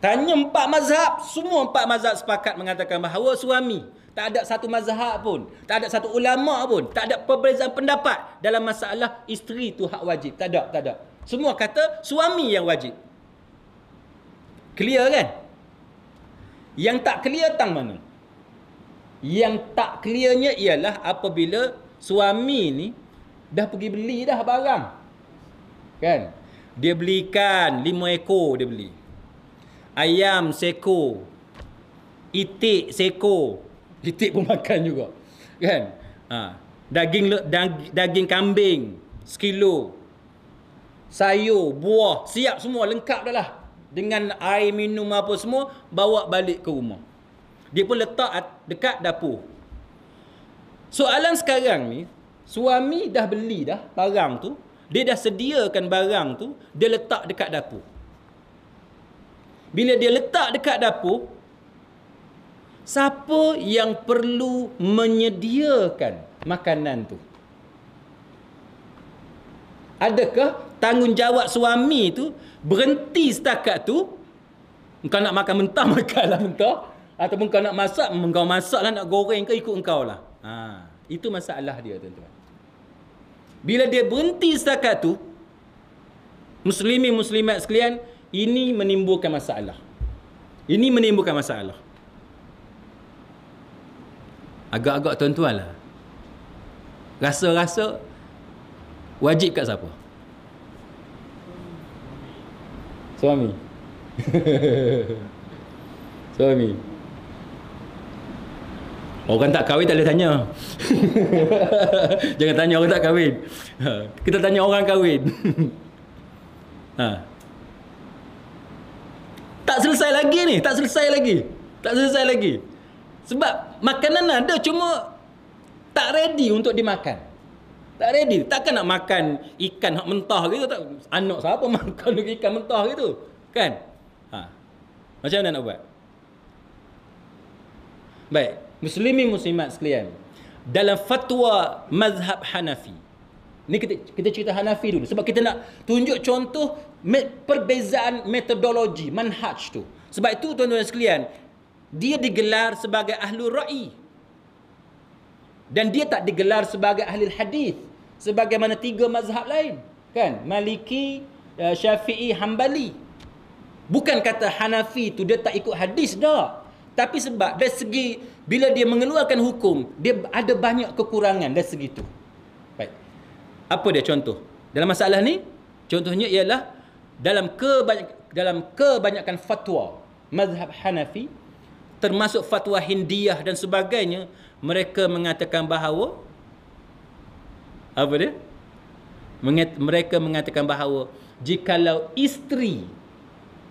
Tanya empat mazhab, semua empat mazhab sepakat mengatakan bahawa suami. Tak ada satu mazhab pun, tak ada satu ulama pun, tak ada perbezaan pendapat dalam masalah isteri tu hak wajib. Tak ada. Semua kata suami yang wajib. Clear kan? Yang tak clear tang mana? Yang tak clearnya ialah apabila suami ni dah pergi beli dah barang. Kan? Dia belikan 5 ekor dia beli. Ayam seekor. Itik seekor. Itik pun makan juga. Kan? Daging kambing sekilo. Sayur, buah, siap semua, lengkap dah lah. Dengan air minum apa semua, bawa balik ke rumah. Dia pun letak dekat dapur. Soalan sekarang ni, suami dah beli dah barang tu, dia dah sediakan barang tu, dia letak dekat dapur. Bila dia letak dekat dapur, siapa yang perlu menyediakan makanan tu? Adakah tanggungjawab suami tu berhenti setakat tu? Engkau nak makan mentah, makanlah mentah. Ataupun kau nak masak, engkau masaklah, nak goreng ke ikut engkau lah. Itu masalah dia tuan-tuan. Bila dia berhenti setakat tu, muslimin muslimat sekalian, ini menimbulkan masalah. Ini menimbulkan masalah. Agak-agak tuan-tuan lah, rasa-rasa wajib kat siapa? Suami. Suami. Orang tak kahwin tak boleh tanya. Jangan tanya orang tak kahwin. Kita tanya orang kahwin. Tak selesai lagi ni. Tak selesai lagi. Sebab makanan ada, cuma tak ready untuk dimakan. Tak ready. Takkan nak makan ikan hak mentah gitu. Anak siapa makan ikan mentah gitu? Kan? Macam mana nak buat? Baik. Muslimin muslimat sekalian, dalam fatwa mazhab Hanafi. Ni kita cerita Hanafi dulu sebab kita nak tunjuk contoh perbezaan metodologi manhaj tu. Sebab itu tuan-tuan sekalian, dia digelar sebagai ahlul ra'i dan dia tak digelar sebagai ahli hadis sebagaimana tiga mazhab lain, kan? Maliki, Syafi'i, Hambali. Bukan kata Hanafi tu dia tak ikut hadis dah, tapi sebab dari segi bila dia mengeluarkan hukum, dia ada banyak kekurangan dari segi tu. Baik. Apa dia contoh? Dalam masalah ni, contohnya ialah dalam kebanyakan fatwa mazhab Hanafi, termasuk fatwa Hindiyah dan sebagainya, mereka mengatakan bahawa apa dia? Mereka mengatakan bahawa jikalau isteri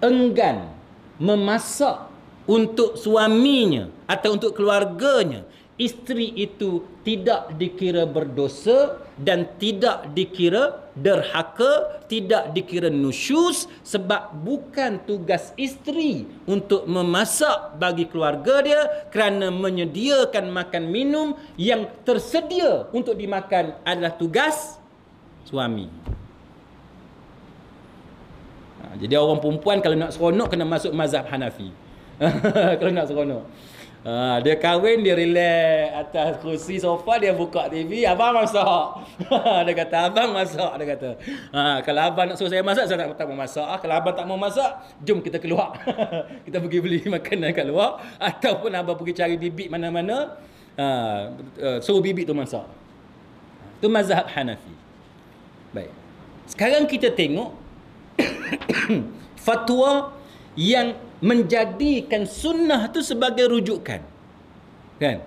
enggan memasak untuk suaminya atau untuk keluarganya, isteri itu tidak dikira berdosa dan tidak dikira derhaka, tidak dikira nusyus, sebab bukan tugas isteri untuk memasak bagi keluarga dia kerana menyediakan makan minum yang tersedia untuk dimakan adalah tugas suami. Jadi orang perempuan kalau nak seronok kena masuk mazhab Hanafi. Kalau nak seronok. Dia kahwin, dia relax atas kursi sofa, dia buka TV, abang masak. Dia kata, abang masak. Dia kata, kalau abang nak suruh saya masak, saya tak mau masak. Kalau abang tak mau masak, jom kita keluar. Kita pergi beli makanan kat luar. Ataupun abang pergi cari bibit mana-mana, suruh bibit tu masak. Itu mazhab Hanafi. Baik. Sekarang kita tengok fatwa yang menjadikan sunnah tu sebagai rujukan, kan?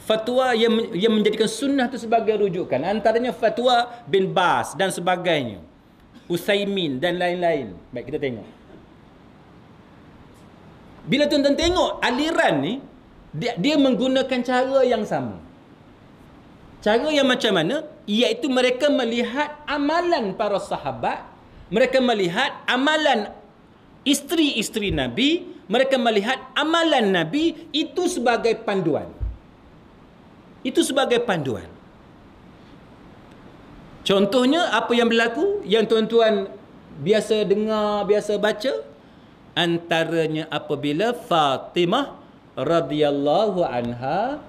Fatwa yang menjadikan sunnah tu sebagai rujukan, antaranya fatwa bin Bas dan sebagainya, Utsaimin dan lain-lain. Baik, kita tengok. Bila tuan-tuan tengok aliran ni, dia menggunakan cara yang sama. Cara yang macam mana? Iaitu mereka melihat amalan para sahabat, mereka melihat amalan isteri-isteri Nabi, mereka melihat amalan Nabi itu sebagai panduan. Itu sebagai panduan. Contohnya apa yang berlaku yang tuan-tuan biasa dengar, biasa baca, antaranya apabila Fatimah radhiyallahu anha,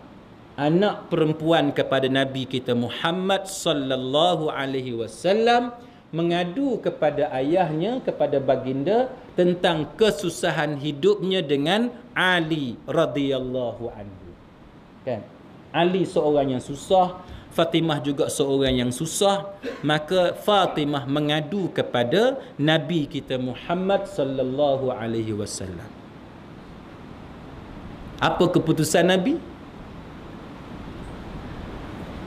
anak perempuan kepada Nabi kita Muhammad sallallahu alaihi wasallam, mengadu kepada ayahnya, kepada baginda tentang kesusahan hidupnya dengan Ali radhiyallahu anhu. Kan? Ali seorang yang susah, Fatimah juga seorang yang susah, maka Fatimah mengadu kepada Nabi kita Muhammad sallallahu alaihi wasallam. Apa keputusan Nabi?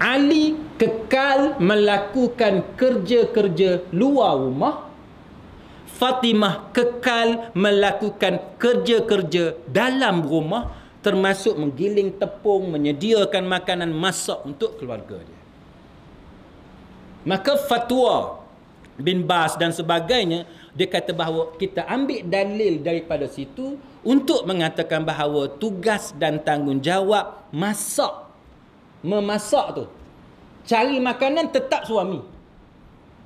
Ali kekal melakukan kerja-kerja luar rumah, Fatimah kekal melakukan kerja-kerja dalam rumah, termasuk menggiling tepung, menyediakan makanan, masak untuk keluarga dia. Maka fatwa bin Bas dan sebagainya, dia kata bahawa kita ambil dalil daripada situ untuk mengatakan bahawa tugas dan tanggungjawab memasak tu, cari makanan tetap suami.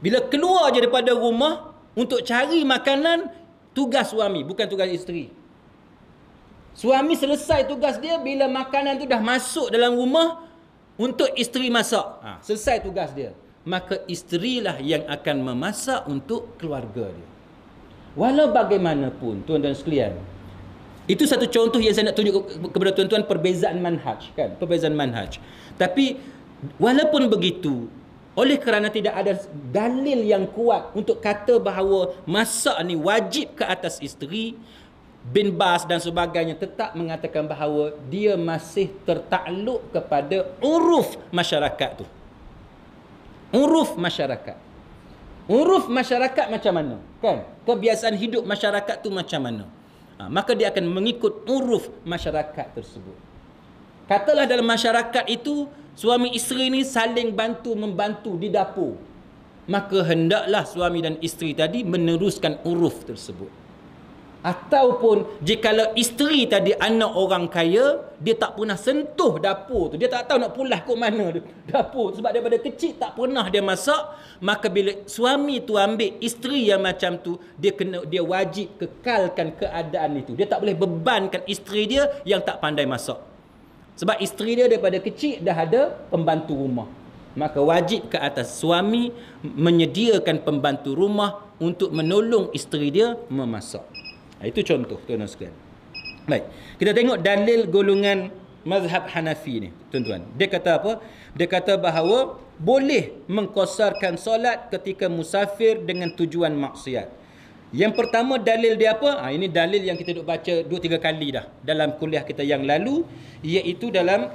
Bila keluar je daripada rumah untuk cari makanan, tugas suami, bukan tugas isteri. Suami selesai tugas dia bila makanan tu dah masuk dalam rumah untuk isteri masak. Selesai tugas dia. Maka isterilah yang akan memasak untuk keluarga dia. Walau bagaimanapun, tuan-tuan sekalian, itu satu contoh yang saya nak tunjuk kepada tuan-tuan, perbezaan manhaj, kan? Perbezaan manhaj. Tapi walaupun begitu, oleh kerana tidak ada dalil yang kuat untuk kata bahawa masak ni wajib ke atas isteri, bin Bas dan sebagainya tetap mengatakan bahawa dia masih tertakluk kepada uruf masyarakat tu. Uruf masyarakat. Uruf masyarakat macam mana? Kan? Kebiasaan hidup masyarakat tu macam mana? Maka dia akan mengikut uruf masyarakat tersebut. Katalah dalam masyarakat itu, suami isteri ni saling bantu-membantu di dapur. Maka hendaklah suami dan isteri tadi meneruskan uruf tersebut. Ataupun jikalau isteri tadi anak orang kaya, dia tak pernah sentuh dapur tu, dia tak tahu nak pulas ke mana dapur, sebab daripada kecil tak pernah dia masak. Maka bila suami tu ambil isteri yang macam tu, dia wajib kekalkan keadaan itu. Dia tak boleh bebankan isteri dia yang tak pandai masak. Sebab isteri dia daripada kecil dah ada pembantu rumah. Maka wajib ke atas suami menyediakan pembantu rumah untuk menolong isteri dia memasak. Itu contoh, tuan-tuan sekalian. Baik, kita tengok dalil golongan mazhab Hanafi ni, tuan-tuan. Dia kata apa? Dia kata bahawa boleh mengqasarkan solat ketika musafir dengan tujuan maksiat. Yang pertama dalil dia apa? Ini dalil yang kita duk baca 2-3 kali dah dalam kuliah kita yang lalu, iaitu dalam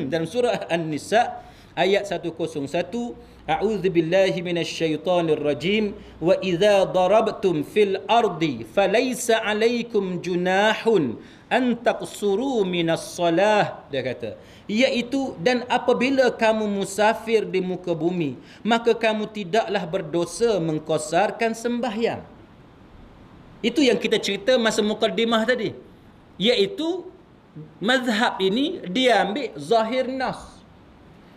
dalam surah An-Nisa ayat 101, a'udzubillahi minasyaitonir rajim, wa idza darabtum fil ardi falaysa 'alaikum junahun an taqsuru minas salah. Dia kata, iaitu dan apabila kamu musafir di muka bumi, maka kamu tidaklah berdosa mengqasarkan sembahyang. Itu yang kita cerita masa mukaddimah tadi, iaitu mazhab ini dia ambil zahir nas.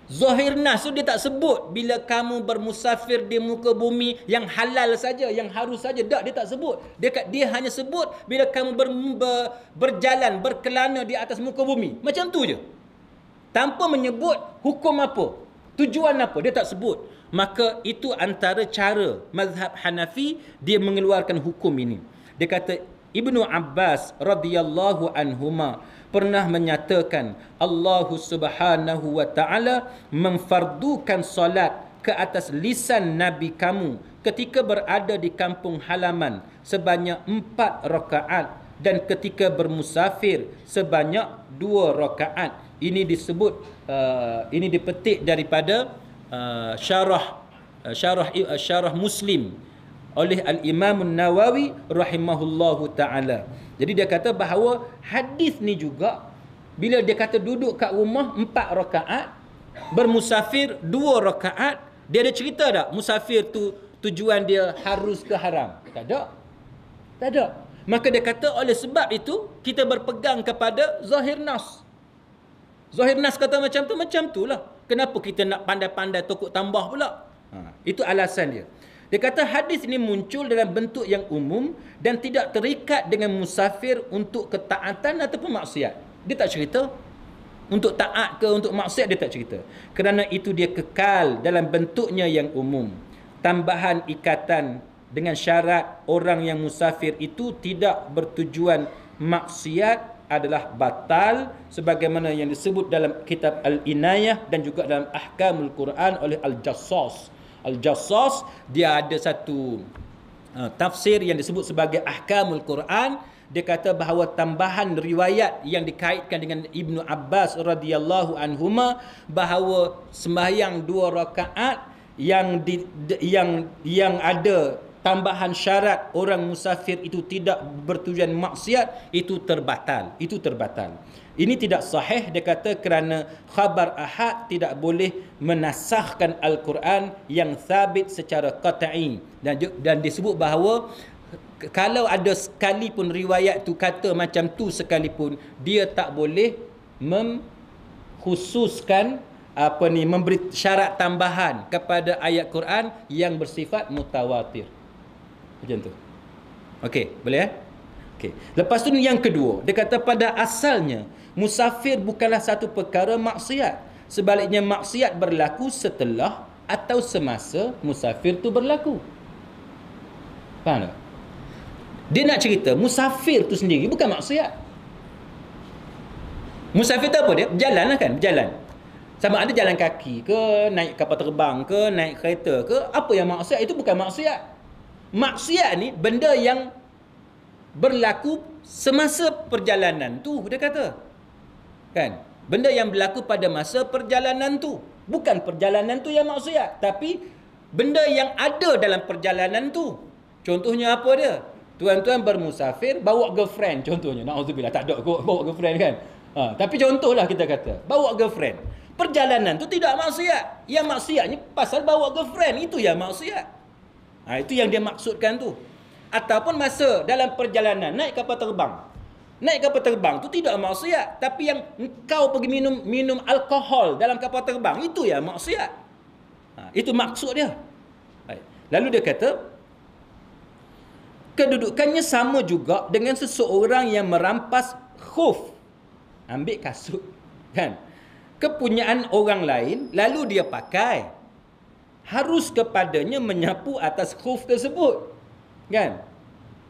Zahir nas tu dia tak sebut bila kamu bermusafir di muka bumi yang halal saja, yang harus saja. Tak, dia tak sebut. Dia hanya sebut bila kamu berjalan, berkelana di atas muka bumi. Macam tu je. Tanpa menyebut hukum apa, tujuan apa, dia tak sebut. Maka itu antara cara mazhab Hanafi dia mengeluarkan hukum ini. Dia kata Ibnu Abbas radhiyallahu anhuma pernah menyatakan Allah Subhanahu wa taala memfardukan solat ke atas lisan nabi kamu ketika berada di kampung halaman sebanyak 4 rakaat dan ketika bermusafir sebanyak 2 rakaat. Ini disebut ini dipetik daripada syarah Muslim oleh Al-Imam An-Nawawi rahimahullahu ta'ala. Jadi dia kata bahawa hadis ni juga bila dia kata duduk kat rumah 4 rakaat, bermusafir 2 rakaat, dia ada cerita tak musafir tu tujuan dia harus ke haram? Tak ada. Tak ada. Maka dia kata oleh sebab itu kita berpegang kepada zahir nas. Zahir nas kata macam tu lah. Kenapa kita nak pandai-pandai tokok tambah pula? Itu alasan dia. Dia kata hadis ini muncul dalam bentuk yang umum dan tidak terikat dengan musafir untuk ketaatan ataupun maksiat. Dia tak cerita untuk taat ke untuk maksiat, dia tak cerita. Kerana itu dia kekal dalam bentuknya yang umum. Tambahan ikatan dengan syarat orang yang musafir itu tidak bertujuan maksiat adalah batal sebagaimana yang disebut dalam kitab Al-Inayah dan juga dalam Ahkamul Quran oleh Al-Jassas. Al-Jassas dia ada satu tafsir yang disebut sebagai Ahkamul Quran. Dia kata bahawa tambahan riwayat yang dikaitkan dengan Ibnu Abbas radhiyallahu anhuma bahawa sembahyang 2 rakaat yang ada tambahan syarat orang musafir itu tidak bertujuan maksiat, itu terbatal. Ini tidak sahih, dia kata, kerana khabar ahad tidak boleh menasahkan Al-Quran yang sabit secara qat'i. Dan disebut bahawa kalau ada sekalipun riwayat tu kata macam tu sekalipun, dia tak boleh mengkhususkan memberi syarat tambahan kepada ayat Quran yang bersifat mutawatir. Macam tu. Okey, boleh Okey. Lepas tu yang kedua, dia kata pada asalnya musafir bukanlah satu perkara maksiat. Sebaliknya maksiat berlaku setelah atau semasa musafir tu berlaku. Faham tak? Dia nak cerita musafir tu sendiri bukan maksiat. Musafir tu apa dia? Berjalan lah kan? Berjalan. Sama ada jalan kaki ke, naik kapal terbang ke, naik kereta ke, apa yang maksiat itu bukan maksiat. Maksiat ni benda yang berlaku semasa perjalanan tu, dia kata. Kan? Benda yang berlaku pada masa perjalanan tu. Bukan perjalanan tu yang maksiat, tapi benda yang ada dalam perjalanan tu. Contohnya apa dia? Tuan-tuan bermusafir bawa girlfriend contohnya. Na'udzubillah, tak ada bawa girlfriend kan. Tapi contohlah kita kata, bawa girlfriend. Perjalanan tu tidak maksiat. Yang maksiatnya pasal bawa girlfriend, itu yang maksiat. Itu yang dia maksudkan tu. Ataupun masa dalam perjalanan naik kapal terbang. Naik kapal terbang tu tidak maksiat, tapi yang engkau pergi minum alkohol dalam kapal terbang itu ya maksiat. Itu maksud dia. Baik. Lalu dia kata kedudukannya sama juga dengan seseorang yang merampas khuf, ambil kasut, kan? Kepunyaan orang lain lalu dia pakai. Harus kepadanya menyapu atas khuf tersebut. Kan?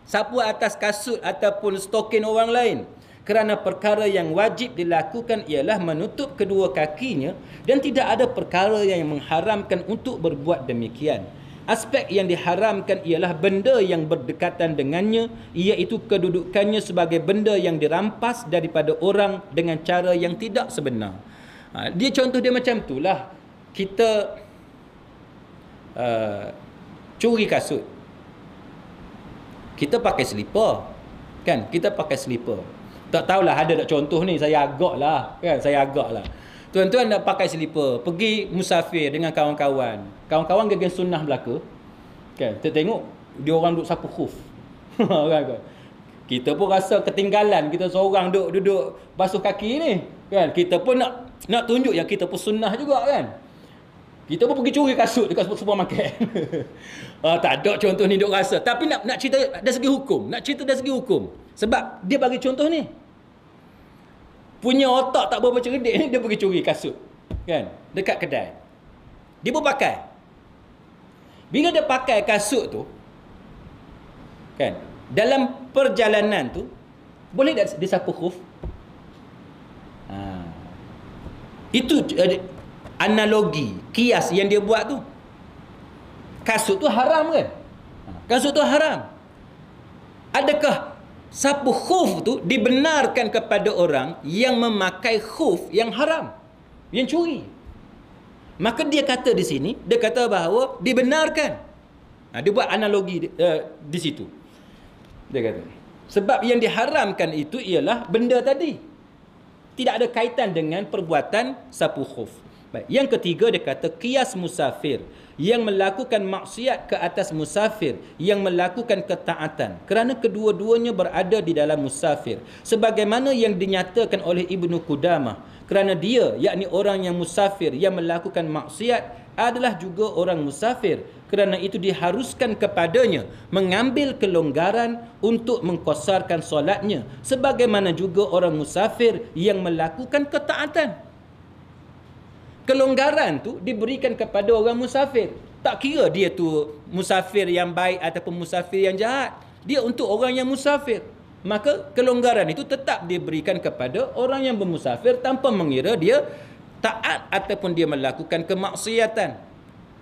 Sapu atas kasut ataupun stokin orang lain. Kerana perkara yang wajib dilakukan ialah menutup kedua kakinya dan tidak ada perkara yang mengharamkan untuk berbuat demikian. Aspek yang diharamkan ialah benda yang berdekatan dengannya, iaitu kedudukannya sebagai benda yang dirampas daripada orang dengan cara yang tidak sebenar. Dia contoh dia macam itulah. Kita curi kasut. Kita pakai slipper, kan? Kita pakai slipper. Tak tahulah ada tak contoh ni, saya agak lah, kan? Saya agak lah. Tuan-tuan nak pakai slipper, pergi musafir dengan kawan-kawan. Kawan-kawan geng sunnah belaka, kan? Kita tengok dia orang duduk sapu khuf. Kan? Kita pun rasa ketinggalan, kita seorang duduk basuh kaki ni, kan? Kita pun nak tunjuk yang kita pun sunnah juga, kan? Kita pun pergi curi kasut dekat supermarket. Tak ada contoh ni duk rasa. Tapi nak cerita dari segi hukum. Nak cerita dari segi hukum. Sebab dia bagi contoh ni. Punya otak tak berapa cerdik ni, dia pergi curi kasut. Kan? Dekat kedai. Dia pun pakai. Bila dia pakai kasut tu, kan? Dalam perjalanan tu, boleh tak disapu khuf? Itu analogi, kias yang dia buat tu. Kasut tu haram kan? Kasut tu haram. Adakah sapu khuf tu dibenarkan kepada orang yang memakai khuf yang haram, yang curi? Maka dia kata di sini, dia kata bahawa dibenarkan. Dia buat analogi di situ. Dia kata, sebab yang diharamkan itu ialah benda tadi. Tidak ada kaitan dengan perbuatan sapu khuf. Baik. Yang ketiga dia kata qiyas musafir, yang melakukan maksiat ke atas musafir yang melakukan ketaatan, kerana kedua-duanya berada di dalam musafir, sebagaimana yang dinyatakan oleh Ibnu Qudamah, kerana dia yakni orang yang musafir yang melakukan maksiat adalah juga orang musafir, kerana itu diharuskan kepadanya mengambil kelonggaran untuk mengqasarkan solatnya, sebagaimana juga orang musafir yang melakukan ketaatan. Kelonggaran tu diberikan kepada orang musafir. Tak kira dia tu musafir yang baik ataupun musafir yang jahat. Dia untuk orang yang musafir. Maka kelonggaran itu tetap diberikan kepada orang yang bermusafir tanpa mengira dia taat ataupun dia melakukan kemaksiatan.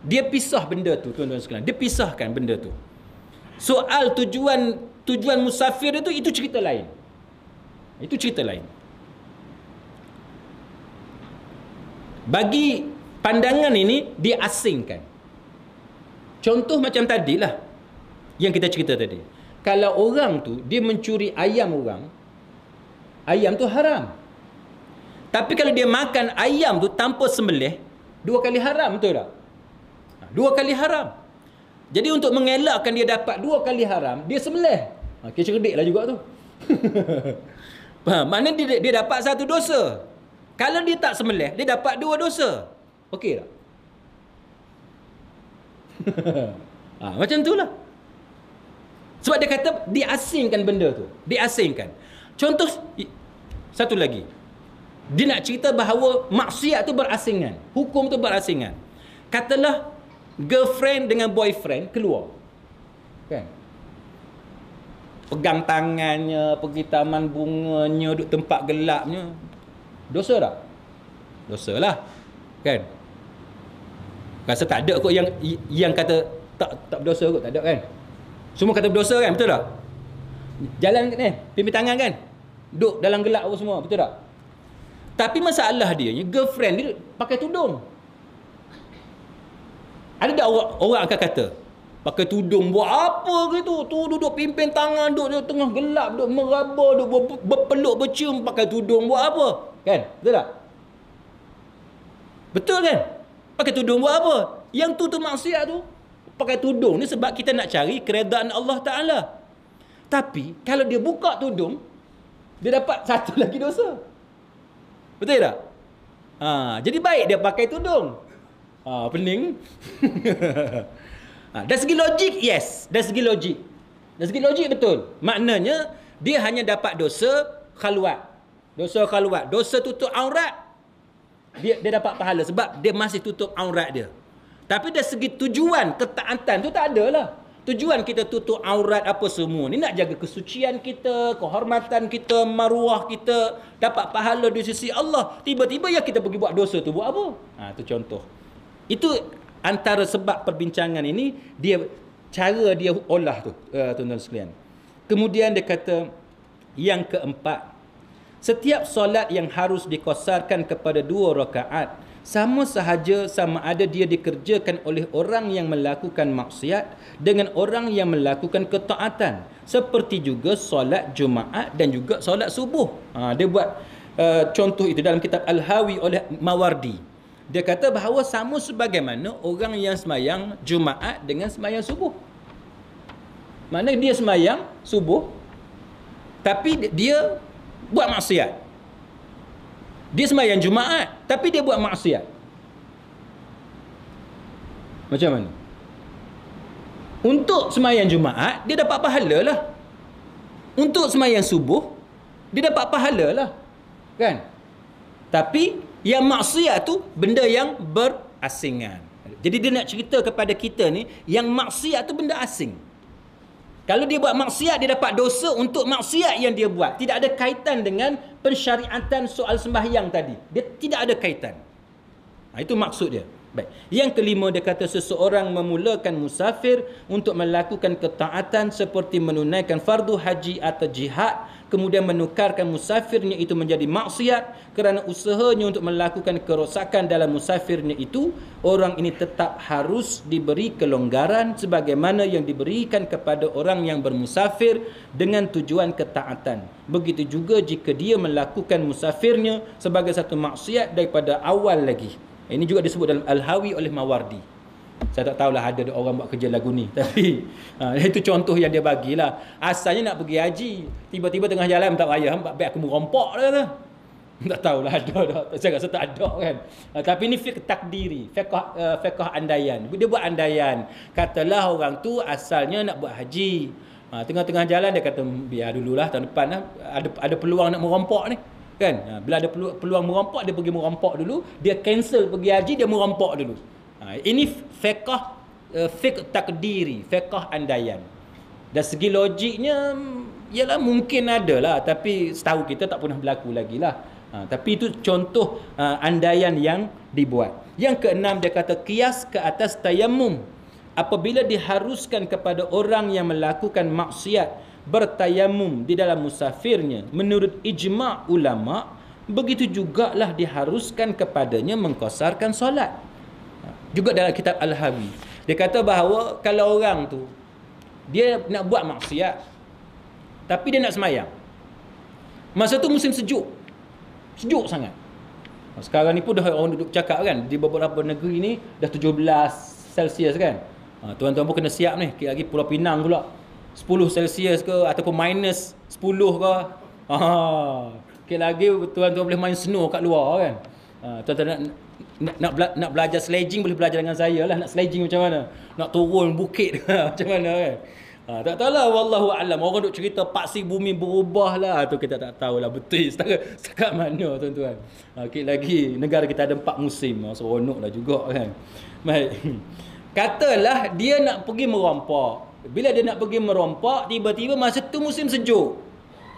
Dia pisah benda tu, tuan-tuan sekalian. Dia pisahkan benda tu. Soal tujuan musafir itu cerita lain. Itu cerita lain. Bagi pandangan ini diasingkan. Contoh macam tadilah yang kita cerita tadi. Kalau orang tu dia mencuri ayam orang, ayam tu haram. Tapi kalau dia makan ayam tu tanpa sembelih, 2 kali haram, betul tak? 2 kali haram. Jadi untuk mengelakkan dia dapat 2 kali haram, dia sembelih. Kira cerdiklah juga tu. Maknanya dia dapat 1 dosa. Kalau dia tak sembelih, dia dapat 2 dosa. Okey tak? Macam itulah. Sebab dia kata diasingkan benda tu. Diasingkan. Contoh satu lagi. Dia nak cerita bahawa maksiat tu berasingan. Hukum tu berasingan. Katalah girlfriend dengan boyfriend keluar. Kan? Pegang tangannya, pergi taman bunganya, duduk tempat gelapnya. Dosa tak? Dosa lah. Kan? Rasa tak ada kot yang kata tak berdosa kot. Tak ada kan? Semua kata berdosa kan? Betul tak? Jalan ni, pimpin tangan kan? Duduk dalam gelap apa semua. Betul tak? Tapi masalah dia, girlfriend dia pakai tudung. Ada tak orang akan kata, pakai tudung buat apa gitu? Tu duduk pimpin tangan, duduk tengah gelap, duduk meraba, duduk berpeluk, bercium, pakai tudung buat apa? Kan? Betul tak? Betul kan? Pakai tudung buat apa? Yang tu maksiat tu. pakai tudung ni sebab kita nak cari keredaan Allah Ta'ala. Tapi kalau dia buka tudung, dia dapat satu lagi dosa. Betul tak? Jadi baik dia pakai tudung. Pening. Dari segi logik, yes. Dari segi logik betul. Maknanya dia hanya dapat dosa khalwat. Dosa tutup aurat. Dia dapat pahala sebab dia masih tutup aurat dia. Tapi dari segi tujuan ketaatan tu tak ada lah. Tujuan kita tutup aurat apa semua ni nak jaga kesucian kita, kehormatan kita, maruah kita, dapat pahala di sisi Allah. Tiba-tiba ya kita pergi buat dosa tu, buat apa? Tu contoh. Itu antara sebab perbincangan ini, cara dia olah tu, tuan-tuan sekalian. Kemudian dia kata yang keempat, setiap solat yang harus dikosarkan kepada 2 rakaat sama sahaja sama ada dia dikerjakan oleh orang yang melakukan maksiat dengan orang yang melakukan ketaatan. Seperti juga solat Jumaat dan juga solat subuh. Dia buat contoh itu dalam kitab Al-Hawi oleh Mawardi. Dia kata bahawa sama sebagaimana orang yang semayang Jumaat dengan semayang subuh. Mana dia semayang subuh tapi dia buat maksiat. Dia sembahyang Jumaat tapi dia buat maksiat. Macam mana? Untuk sembahyang Jumaat dia dapat pahala lah. Untuk sembahyang subuh dia dapat pahala lah. Kan? Tapi yang maksiat tu benda yang berasingan. Jadi dia nak cerita kepada kita ni, yang maksiat tu benda asing. Kalau dia buat maksiat, dia dapat dosa untuk maksiat yang dia buat. Tidak ada kaitan dengan pensyariatan soal sembahyang tadi. Dia tidak ada kaitan. Itu maksud dia. Baik. Yang kelima, dia kata seseorang memulakan musafir untuk melakukan ketaatan seperti menunaikan fardu haji atau jihad, kemudian menukarkan musafirnya itu menjadi maksiat kerana usahanya untuk melakukan kerosakan dalam musafirnya itu, orang ini tetap harus diberi kelonggaran sebagaimana yang diberikan kepada orang yang bermusafir dengan tujuan ketaatan. Begitu juga jika dia melakukan musafirnya sebagai satu maksiat daripada awal lagi. Ini juga disebut dalam Al-Hawi oleh Mawardi. Saya tak tahulah ada orang buat kerja lagu ni. Tapi itu contoh yang dia bagilah. Asalnya nak pergi haji, tiba-tiba tengah jalan tak payah, baik aku merompok dah tu. Tak tahulah ada tak. Saya rasa tak ada kan. Tapi ni fiqh takdiri, fiqh andaian. Dia buat andaian. Katalah orang tu asalnya nak buat haji. Tengah-tengah jalan dia kata biar dululah tahun depan lah. Ada peluang nak merompok ni. Kan? Bila ada peluang merompok, dia pergi merompok dulu, dia cancel pergi haji, dia merompok dulu. Ini fiqh takdiri, fiqh andaian. Dan segi logiknya ialah mungkin ada lah, tapi setahu kita tak pernah berlaku lagi lah. Tapi itu contoh andaian yang dibuat. Yang keenam, dia kata qiyas ke atas tayammum. Apabila diharuskan kepada orang yang melakukan maksiat bertayamum di dalam musafirnya, menurut ijma' ulama, begitu jugalah diharuskan kepadanya mengqasarkan solat. Juga dalam kitab Al-Hawi, dia kata bahawa kalau orang tu dia nak buat maksiat tapi dia nak semayang, masa tu musim sejuk sangat. Sekarang ni pun dah orang duduk cakap kan, di beberapa negeri ni dah 17 Celsius kan. Tuan-tuan pun kena siap ni. Kira lagi Pulau Pinang pula 10 Celsius ke ataupun minus 10 ke. Kira lagi tuan-tuan boleh main snow kat luar kan. Tuan-tuan nak belajar sledging, boleh belajar dengan saya lah. Nak sledging macam mana, nak turun bukit macam mana kan. Tak tahulah, wallahu a'lam. Orang duk cerita paksi bumi berubah lah, tu kita tak tahulah betul setakat mana tuan-tuan. Sikit lagi negara kita ada 4 musim, seronok lah juga kan. Baik. Katalah dia nak pergi merompok. Bila dia nak pergi merompok, tiba-tiba masa tu musim sejuk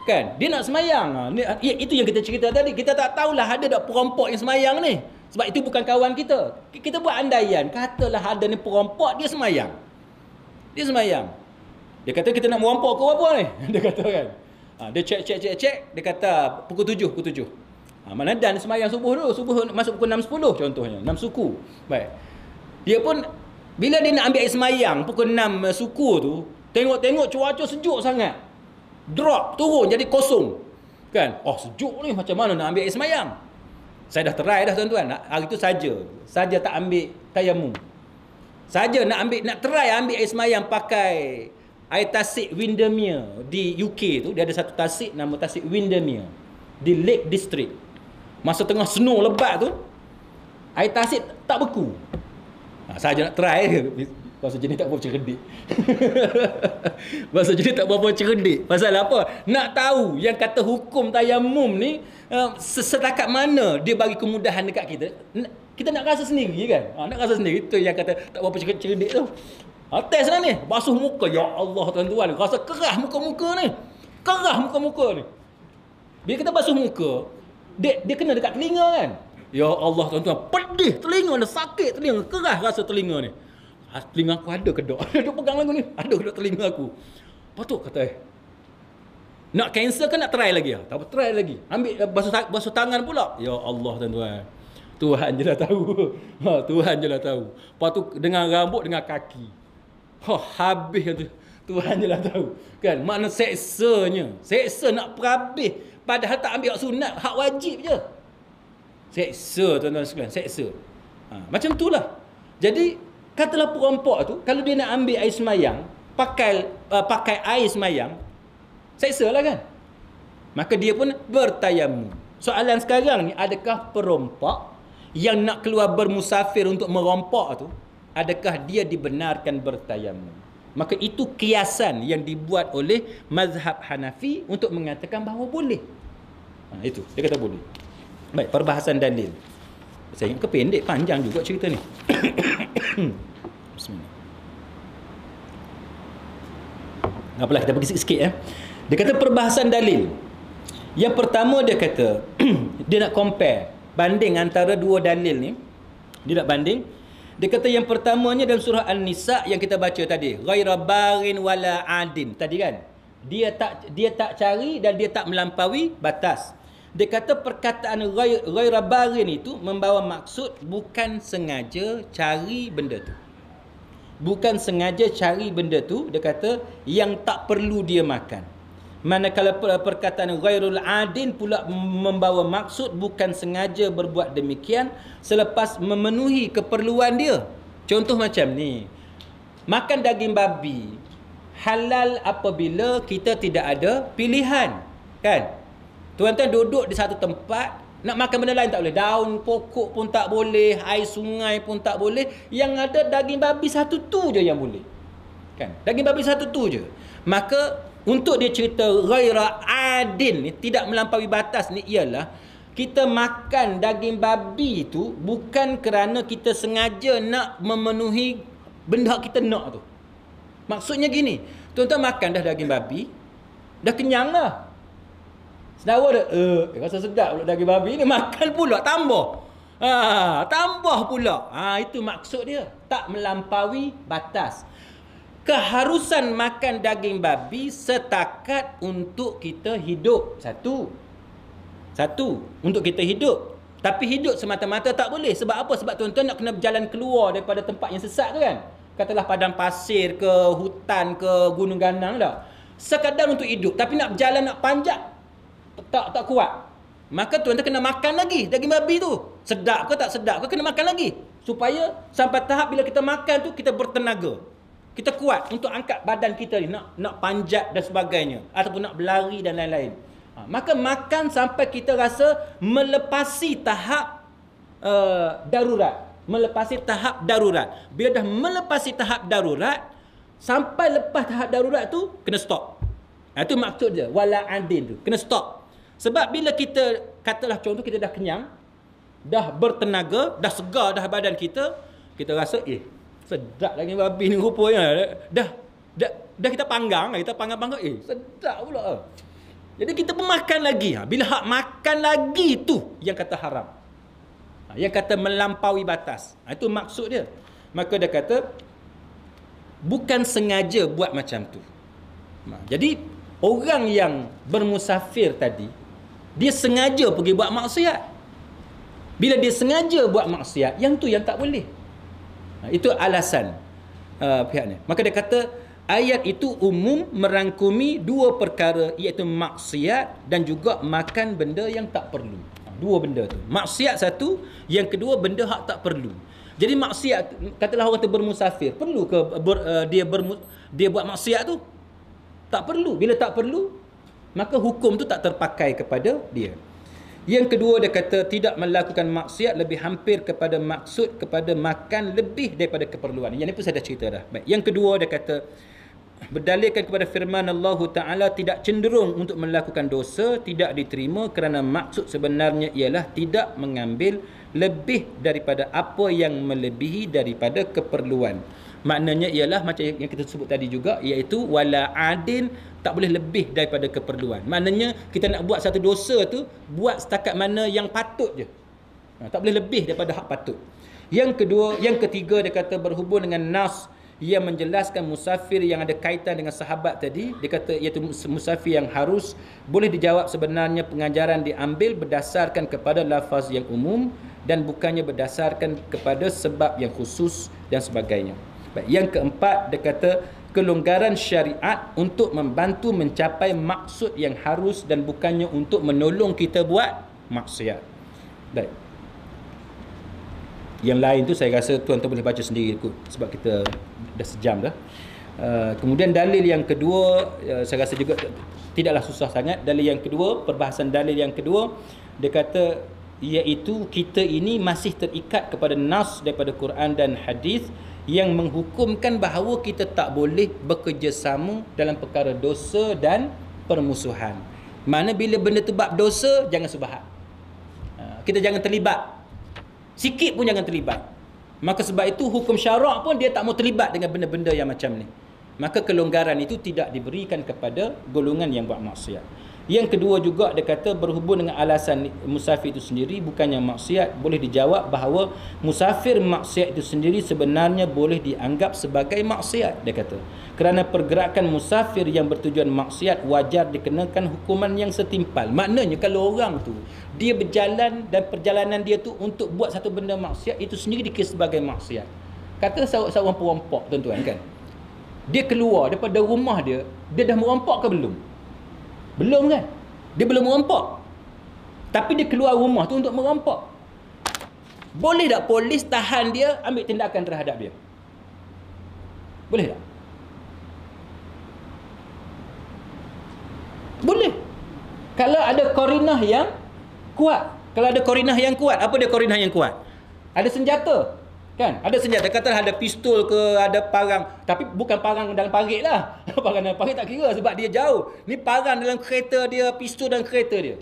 kan, dia nak semayang. Itu yang kita cerita tadi. Kita tak tahulah ada tak perampok yang semayang ni, sebab itu bukan kawan kita. Kita buat andaian, katalah ada ni perampok, dia semayang. Dia kata kita nak merampok ke apa ni. Dia kata kan, dia cek. Dia kata pukul 7. Mana dan semayang subuh dulu. Subuh masuk pukul 6.10 contohnya, 6 suku. Baik. Dia pun bila dia nak ambil air semayang pukul 6 suku tu, tengok cuaca sejuk sangat. Drop, turun jadi kosong. Kan? Oh, sejuk ni, macam mana nak ambil air semayang? Saya dah try dah tuan-tuan. Hari tu saja tak ambil tayamum. Saja nak try ambil air semayang pakai air tasik Windermere di UK tu, dia ada satu tasik nama tasik Windermere di Lake District. Masa tengah snow lebat tu, air tasik tak beku. Saja nak try. Bahasa jenis tak berapa cerdik. Bahasa jenis tak berapa cerdik. Pasal apa? Nak tahu yang kata hukum tayamum ni setakat mana dia bagi kemudahan dekat kita. Kita nak rasa sendiri kan? Nak rasa sendiri. Itu yang kata tak berapa cerdik tu. Test lah ni. Basuh muka. Ya Allah tuan-tuan. Rasa kerah muka-muka ni. Kerah muka-muka ni. Bila kita basuh muka, dia kena dekat telinga kan? Ya Allah tuan-tuan. Pedih telinga ni. Sakit telinga. Kerah rasa telinga ni. Telinga aku ada kedok. Duk pegang lagu ni. Ada kedok telinga aku. Patut kata nak cancel kan nak try lagi? Tak apa, try lagi. Ambil basuh tangan pula. Ya Allah tuan-tuan. Tuhan je lah tahu. Tuhan je lah tahu. Lepas tu dengan rambut, dengan kaki. Habis tu. Tuhan je lah tahu. Kan? Makna seksanya. Seksa nak perhabis. Padahal tak ambil hak sunat. Hak wajib je. Seksa tuan-tuan sekalian. Seksa. Macam tu lah. Jadi, katalah perampok tu, kalau dia nak ambil air semayang, pakai air semayang, seksa lah kan? Maka dia pun bertayamum. Soalan sekarang ni, adakah perompak yang nak keluar bermusafir untuk merompak tu, adakah dia dibenarkan bertayamum? Maka itu kiasan yang dibuat oleh mazhab Hanafi untuk mengatakan bahawa boleh. Itu, dia kata boleh. Baik, perbahasan dalil. Saya ingat pendek, panjang juga cerita ni. Bismillah. Apalah, kita pergi sikit-sikit ya. Dia kata perbahasan dalil. Yang pertama dia kata dia nak compare, banding antara dua dalil ni. Dia nak banding. Dia kata yang pertamanya dalam surah An-Nisa yang kita baca tadi, ghaira barin wala adin. Tadi kan? Dia tak cari dan dia tak melampaui batas. Dia kata perkataan ghaira barin itu membawa maksud bukan sengaja cari benda tu. Bukan sengaja cari benda tu, dia kata yang tak perlu dia makan. Manakala perkataan ghairul adin pula membawa maksud bukan sengaja berbuat demikian selepas memenuhi keperluan dia. Contoh macam ni. Makan daging babi halal apabila kita tidak ada pilihan, kan? Tuan-tuan duduk di satu tempat, nak makan benda lain tak boleh. Daun pokok pun tak boleh, air sungai pun tak boleh. Yang ada daging babi satu tu je yang boleh. Kan? Daging babi satu tu je. Maka untuk dia cerita ghaira adin ni, tidak melampaui batas ni, ialah kita makan daging babi tu bukan kerana kita sengaja nak memenuhi benda kita nak tu. Maksudnya gini, tuan-tuan makan dah daging babi, dah kenyang dah. Sedawa dah, rasa sedap pula daging babi ni, makan pula, tambah. Tambah pula. Itu maksud dia. Tak melampaui batas. Keharusan makan daging babi setakat untuk kita hidup. Satu. Untuk kita hidup. Tapi hidup semata-mata tak boleh. Sebab apa? Sebab tuan-tuan nak kena berjalan keluar daripada tempat yang sesat tu kan. Katalah padang pasir ke, hutan ke, gunung ganang dah. Sekadar untuk hidup. Tapi nak berjalan, nak panjat, tak kuat. Maka tuan-tuan kena makan lagi daging babi tu. Sedap ke tak sedap ke, kena makan lagi. Supaya sampai tahap bila kita makan tu, kita bertenaga. Kita kuat untuk angkat badan kita ni, nak panjat dan sebagainya, ataupun nak berlari dan lain-lain. Maka makan sampai kita rasa melepasi tahap darurat. Melepasi tahap darurat. Bila dah melepasi tahap darurat, sampai lepas tahap darurat tu, kena stop. Itu maksud dia. Wala adin tu. Kena stop. Sebab bila kita, katalah contoh kita dah kenyang, dah bertenaga, dah segar dah badan kita, kita rasa, sedap daging babi ni rupanya. Dah kita panggang, sedap pula. Jadi kita pun makan lagi. Bila hak makan lagi tu yang kata haram. Yang kata melampaui batas. Itu maksud dia. Maka dia kata bukan sengaja buat macam tu. Jadi orang yang bermusafir tadi, dia sengaja pergi buat maksiat. Bila dia sengaja buat maksiat, yang tu yang tak boleh. Itu alasan pihaknya. Maka dia kata ayat itu umum merangkumi dua perkara, iaitu maksiat dan juga makan benda yang tak perlu. Dua benda tu. Maksiat satu, yang kedua benda hak tak perlu. Jadi maksiat, katalah orang tu bermusafir, perlu ke dia buat maksiat tu? Tak perlu. Bila tak perlu, maka hukum tu tak terpakai kepada dia. Yang kedua, dia kata tidak melakukan maksiat lebih hampir kepada maksud kepada makan lebih daripada keperluan. Yang ni pun saya dah cerita dah. Baik. Yang kedua, dia kata berdalilkan kepada firman Allah Ta'ala tidak cenderung untuk melakukan dosa tidak diterima kerana maksud sebenarnya ialah tidak mengambil lebih daripada apa yang melebihi daripada keperluan. Maknanya ialah macam yang kita sebut tadi juga, iaitu wala adin, tak boleh lebih daripada keperluan. Maknanya kita nak buat satu dosa tu, buat setakat mana yang patut je. Tak boleh lebih daripada hak patut. Yang ketiga, dia kata berhubung dengan nas yang menjelaskan musafir yang ada kaitan dengan sahabat tadi. Dia kata iaitu musafir yang harus, boleh dijawab sebenarnya pengajaran diambil berdasarkan kepada lafaz yang umum dan bukannya berdasarkan kepada sebab yang khusus dan sebagainya. Baik. Yang keempat, dia kata kelonggaran syariat untuk membantu mencapai maksud yang harus dan bukannya untuk menolong kita buat maksiat. Baik. Yang lain tu saya rasa tuan-tuan boleh baca sendiri kot, sebab kita dah sejam dah. Kemudian dalil yang kedua, saya rasa juga tidaklah susah sangat. Dalil yang kedua, perbahasan dalil yang kedua, dia kata iaitu kita ini masih terikat kepada nas daripada Quran dan hadis yang menghukumkan bahawa kita tak boleh bekerjasama dalam perkara dosa dan permusuhan. Mana bila benda tu bab dosa, jangan subhat. Kita jangan terlibat. Sikit pun jangan terlibat. Maka sebab itu hukum syarak pun dia tak mau terlibat dengan benda-benda yang macam ni. Maka kelonggaran itu tidak diberikan kepada golongan yang buat maksiat. Yang kedua juga, dia kata berhubung dengan alasan musafir itu sendiri bukannya maksiat, boleh dijawab bahawa musafir maksiat itu sendiri sebenarnya boleh dianggap sebagai maksiat, dia kata. Kerana pergerakan musafir yang bertujuan maksiat wajar dikenakan hukuman yang setimpal. Maknanya kalau orang tu dia berjalan dan perjalanan dia tu untuk buat satu benda maksiat, itu sendiri dikira sebagai maksiat. Kata seorang perampok, tuan-tuan kan, dia keluar daripada rumah dia dah merampok ke belum? Belum kan? Dia belum merampok, tapi dia keluar rumah tu untuk merampok. Boleh tak polis tahan dia, ambil tindakan terhadap dia? Boleh tak? Boleh. Kalau ada korinah yang kuat. Kalau ada korinah yang kuat. Apa dia korinah yang kuat? Ada senjata. Kan? Ada senjata. Katalah ada pistol ke, ada parang. Tapi bukan parang dalam parit lah. Parang dalam parit tak kira sebab dia jauh. Ni parang dalam kereta dia, pistol dalam kereta dia.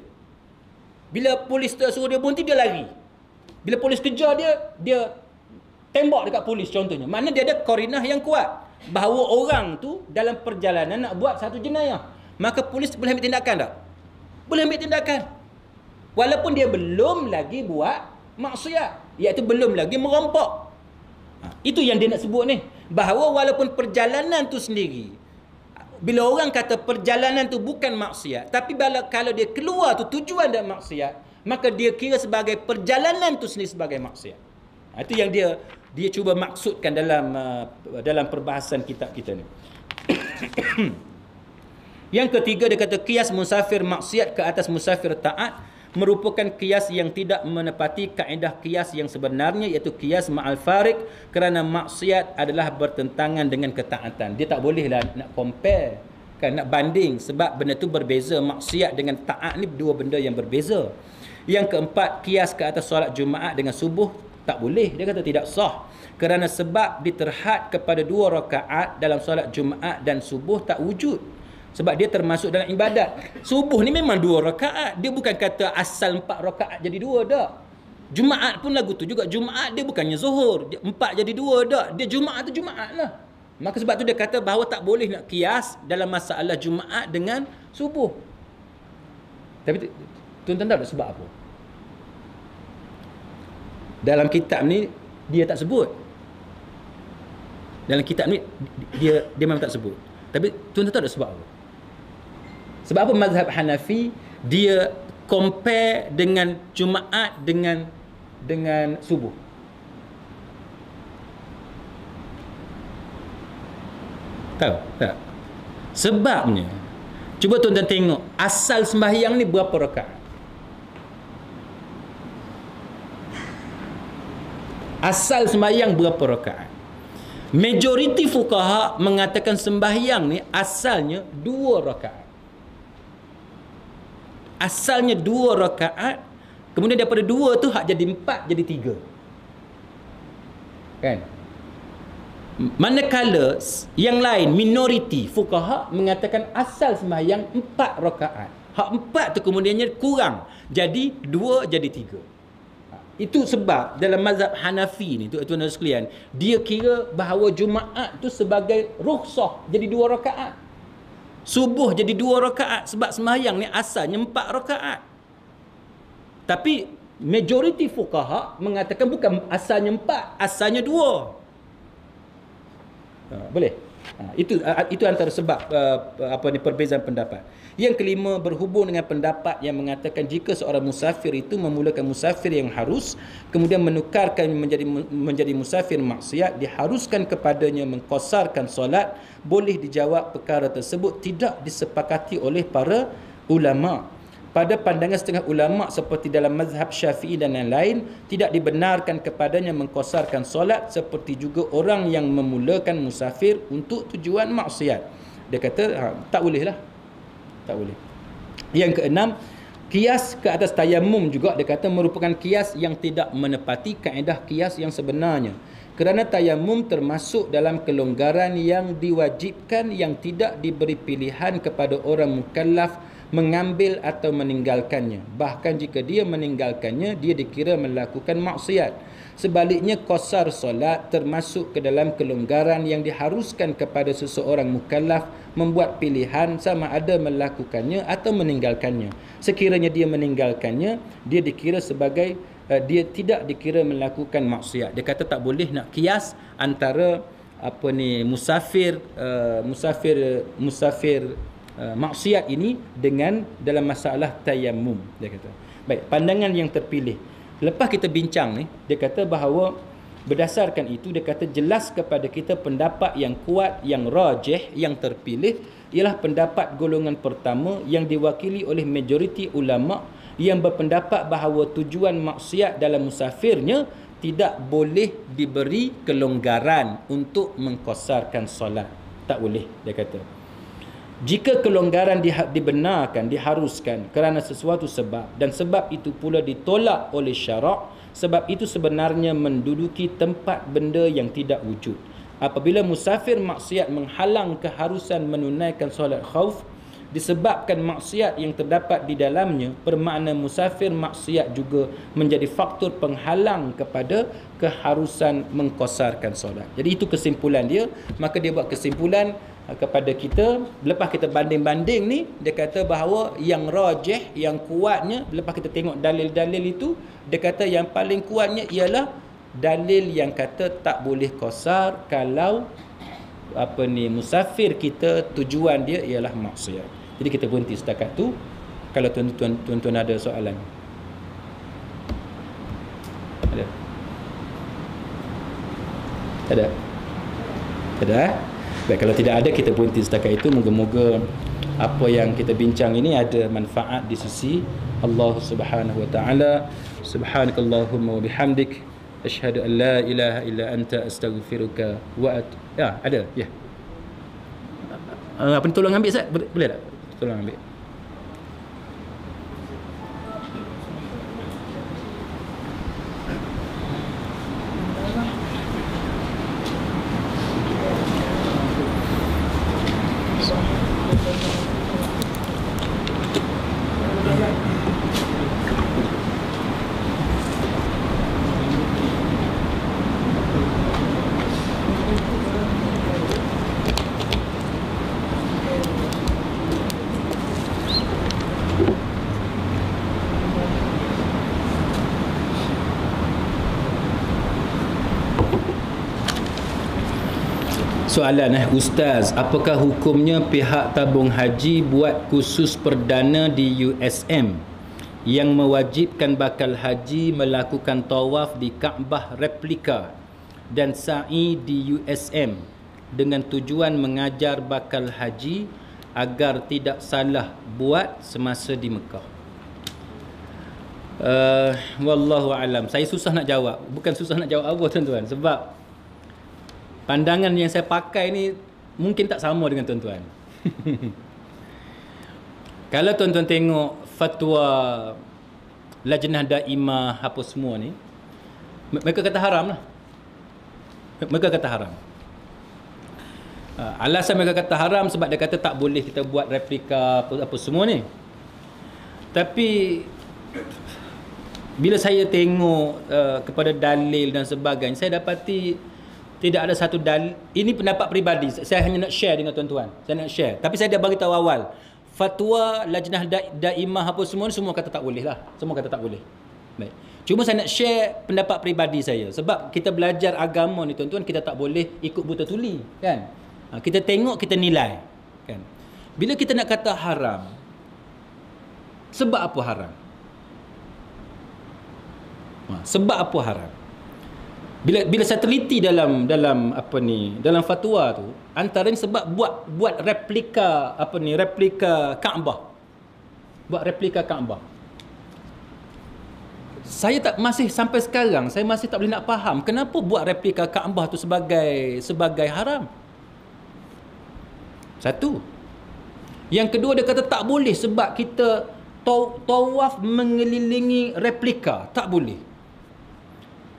Bila polis suruh dia berhenti, dia lari. Bila polis kejar dia, dia tembak dekat polis contohnya. Maknanya dia ada korinah yang kuat. Bahawa orang tu dalam perjalanan nak buat satu jenayah. Maka polis boleh ambil tindakan tak? Boleh ambil tindakan. Walaupun dia belum lagi buat maksiat, iaitu belum lagi merampok. Itu yang dia nak sebut ni. Bahawa walaupun perjalanan tu sendiri, bila orang kata perjalanan tu bukan maksiat, tapi kalau dia keluar tu tujuan dan maksiat, maka dia kira sebagai perjalanan tu sendiri sebagai maksiat. Itu yang dia cuba maksudkan dalam perbahasan kitab kita ni. Yang ketiga, dia kata qiyas musafir maksiat ke atas musafir taat merupakan qiyas yang tidak menepati kaedah qiyas yang sebenarnya, iaitu qiyas ma'al farik, kerana maksiat adalah bertentangan dengan ketaatan. Dia tak bolehlah nak compare, kan, nak banding, sebab benda tu berbeza. Maksiat dengan taat ni dua benda yang berbeza. Yang keempat, qiyas ke atas solat Jumaat dengan subuh tak boleh. Dia kata tidak sah, kerana sebab diterhad kepada 2 rakaat dalam solat Jumaat dan subuh tak wujud. Sebab dia termasuk dalam ibadat. Subuh ni memang 2 rakaat. Dia bukan kata asal 4 rakaat jadi 2 dah. Jumaat pun lagu tu juga. Jumaat dia bukannya zuhur. 4 jadi 2 dah. Dia Jumaat tu Jumaat lah. Maka sebab tu dia kata bahawa tak boleh nak kias dalam masalah Jumaat dengan subuh. Tapi tuan-tuan tahu tak sebab apa? Dalam kitab ni dia tak sebut. Dalam kitab ni dia memang tak sebut. Tapi tuan-tuan tahu tak sebab apa? Sebab apa mazhab Hanafi dia compare dengan Jumaat dengan subuh? Tahu tak? Sebabnya, cuba tuan-tuan tengok asal sembahyang ni berapa rakaat? Asal sembahyang berapa rakaat? Majoriti fuqaha mengatakan sembahyang ni asalnya 2 rakaat. Asalnya 2 rakaat. Kemudian daripada 2 tu hak jadi 4, jadi 3. Kan? Manakala yang lain, minoriti fuqaha mengatakan asal sembahyang 4 rakaat. Hak 4 tu kemudiannya kurang, jadi 2, jadi 3. Itu sebab dalam mazhab Hanafi ni, tuan-tuan dan sekalian, dia kira bahawa Jumaat tu sebagai rukhsah, jadi 2 rakaat. Subuh jadi 2 rakaat sebab sembahyang ni asalnya 4 rakaat. Tapi majoriti fuqaha mengatakan bukan asalnya 4, asalnya 2. Boleh? Itu antara sebab perbezaan pendapat. Yang kelima, berhubung dengan pendapat yang mengatakan jika seorang musafir itu memulakan musafir yang harus, kemudian menukarkan menjadi musafir maksiat, diharuskan kepadanya mengqasarkan solat. Boleh dijawab perkara tersebut tidak disepakati oleh para ulama. Pada pandangan setengah ulama seperti dalam mazhab Syafi'i dan lain-lain, tidak dibenarkan kepadanya mengqasarkan solat, seperti juga orang yang memulakan musafir untuk tujuan maksiat. Dia kata tak boleh lah. Tak boleh. Yang keenam, kias ke atas tayamum juga dia kata merupakan kias yang tidak menepati kaedah kias yang sebenarnya. Kerana tayamum termasuk dalam kelonggaran yang diwajibkan yang tidak diberi pilihan kepada orang mukallaf mengambil atau meninggalkannya. Bahkan jika dia meninggalkannya, dia dikira melakukan maksiat. Sebaliknya, qasar solat termasuk ke dalam kelonggaran yang diharuskan kepada seseorang mukallaf membuat pilihan sama ada melakukannya atau meninggalkannya. Sekiranya dia meninggalkannya, dia dikira sebagai dia tidak dikira melakukan maksiat. Dia kata tak boleh nak kias antara musafir maksiat ini dengan dalam masalah tayamum, dia kata. Baik, pandangan yang terpilih. Lepas kita bincang ni, dia kata bahawa berdasarkan itu, dia kata jelas kepada kita pendapat yang kuat, yang rajih, yang terpilih ialah pendapat golongan pertama yang diwakili oleh majoriti ulama yang berpendapat bahawa tujuan maksiat dalam musafirnya tidak boleh diberi kelonggaran untuk mengqasarkan solat. Tak boleh, dia kata. Jika kelonggaran dibenarkan, diharuskan kerana sesuatu sebab, dan sebab itu pula ditolak oleh syarak, sebab itu sebenarnya menduduki tempat benda yang tidak wujud. Apabila musafir maksiat menghalang keharusan menunaikan solat khauf disebabkan maksiat yang terdapat di dalamnya, bermakna musafir maksiat juga menjadi faktor penghalang kepada keharusan mengqasarkan solat. Jadi itu kesimpulan dia. Maka dia buat kesimpulan kepada kita, lepas kita banding-banding ni, dia kata bahawa yang rajih, yang kuatnya, lepas kita tengok dalil-dalil itu, dia kata yang paling kuatnya ialah dalil yang kata tak boleh qasar kalau musafir kita tujuan dia ialah maksiat. Jadi kita berhenti setakat tu. Kalau tuan-tuan ada soalan. Ada? Ada? Ada? Baik, kalau tidak ada, kita berhenti setakat itu. Moga-moga apa yang kita bincang ini ada manfaat di sisi Allah Subhanahu wa taala. Subhanakallahumma wa bihamdik, asyhadu an la ilaha illa anta, astaghfiruka wa ada. Ya. Apa ni, tolong ambil Ustaz? Boleh tak? Tolong ambil. Soalan Ustaz, apakah hukumnya pihak tabung haji buat kursus perdana di USM yang mewajibkan bakal haji melakukan tawaf di Kaabah replika dan sa'i di USM dengan tujuan mengajar bakal haji agar tidak salah buat semasa di Mekah? Wallahu alam. Saya susah nak jawab. Bukan susah nak jawab apa tuan-tuan, sebab pandangan yang saya pakai ni mungkin tak sama dengan tuan-tuan. Kalau tuan-tuan tengok fatwa Lajnah Daimah apa semua ni, mereka kata haram lah. Mereka kata haram. Alasan mereka kata haram sebab dia kata tak boleh kita buat replika apa semua ni. Tapi bila saya tengok kepada dalil dan sebagainya, saya dapati tidak ada satu dalil. Ini pendapat peribadi. Saya hanya nak share dengan tuan-tuan. Saya nak share. Tapi saya dah bagi tahu awal. Fatwa Lajnah Daimah apa semua ni, semua kata tak boleh lah. Semua kata tak boleh. Baik. Cuma saya nak share pendapat peribadi saya. Sebab kita belajar agama ni tuan-tuan, kita tak boleh ikut buta tuli, kan? Kita tengok, kita nilai, kan? Bila kita nak kata haram, sebab apa haram? Sebab apa haram? Bila saya teliti dalam apa ni, dalam fatwa tu, antaranya sebab buat replika apa ni, replika Kaabah. Buat replika Kaabah. Saya masih sampai sekarang saya masih tak boleh nak faham kenapa buat replika Kaabah tu sebagai haram. Satu. Yang kedua, dia kata tak boleh sebab kita tawaf mengelilingi replika, tak boleh.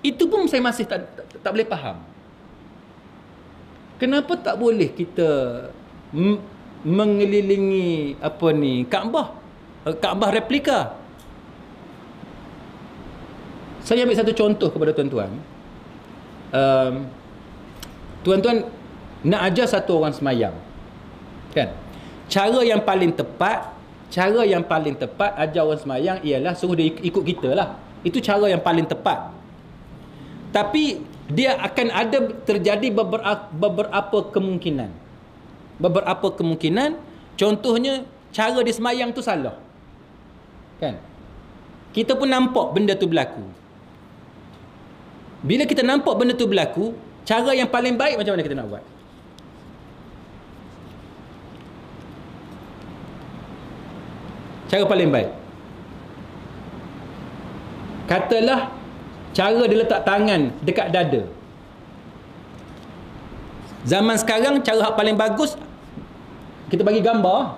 Itu pun saya masih tak boleh faham. Kenapa tak boleh kita mengelilingi apa ni, Kaabah replika? Saya ambil satu contoh kepada tuan-tuan. Tuan-tuan nak ajar satu orang semayang, kan? Cara yang paling tepat ajar orang semayang ialah suruh dia ikut kita lah. Itu cara yang paling tepat. Tapi dia akan ada terjadi beberapa kemungkinan. Beberapa kemungkinan, contohnya cara dia semayang tu salah, kan? Kita pun nampak benda tu berlaku. Bila kita nampak benda tu berlaku, cara yang paling baik macam mana kita nak buat? Cara paling baik, katalah cara dia letak tangan dekat dada. Zaman sekarang cara paling bagus kita bagi gambar,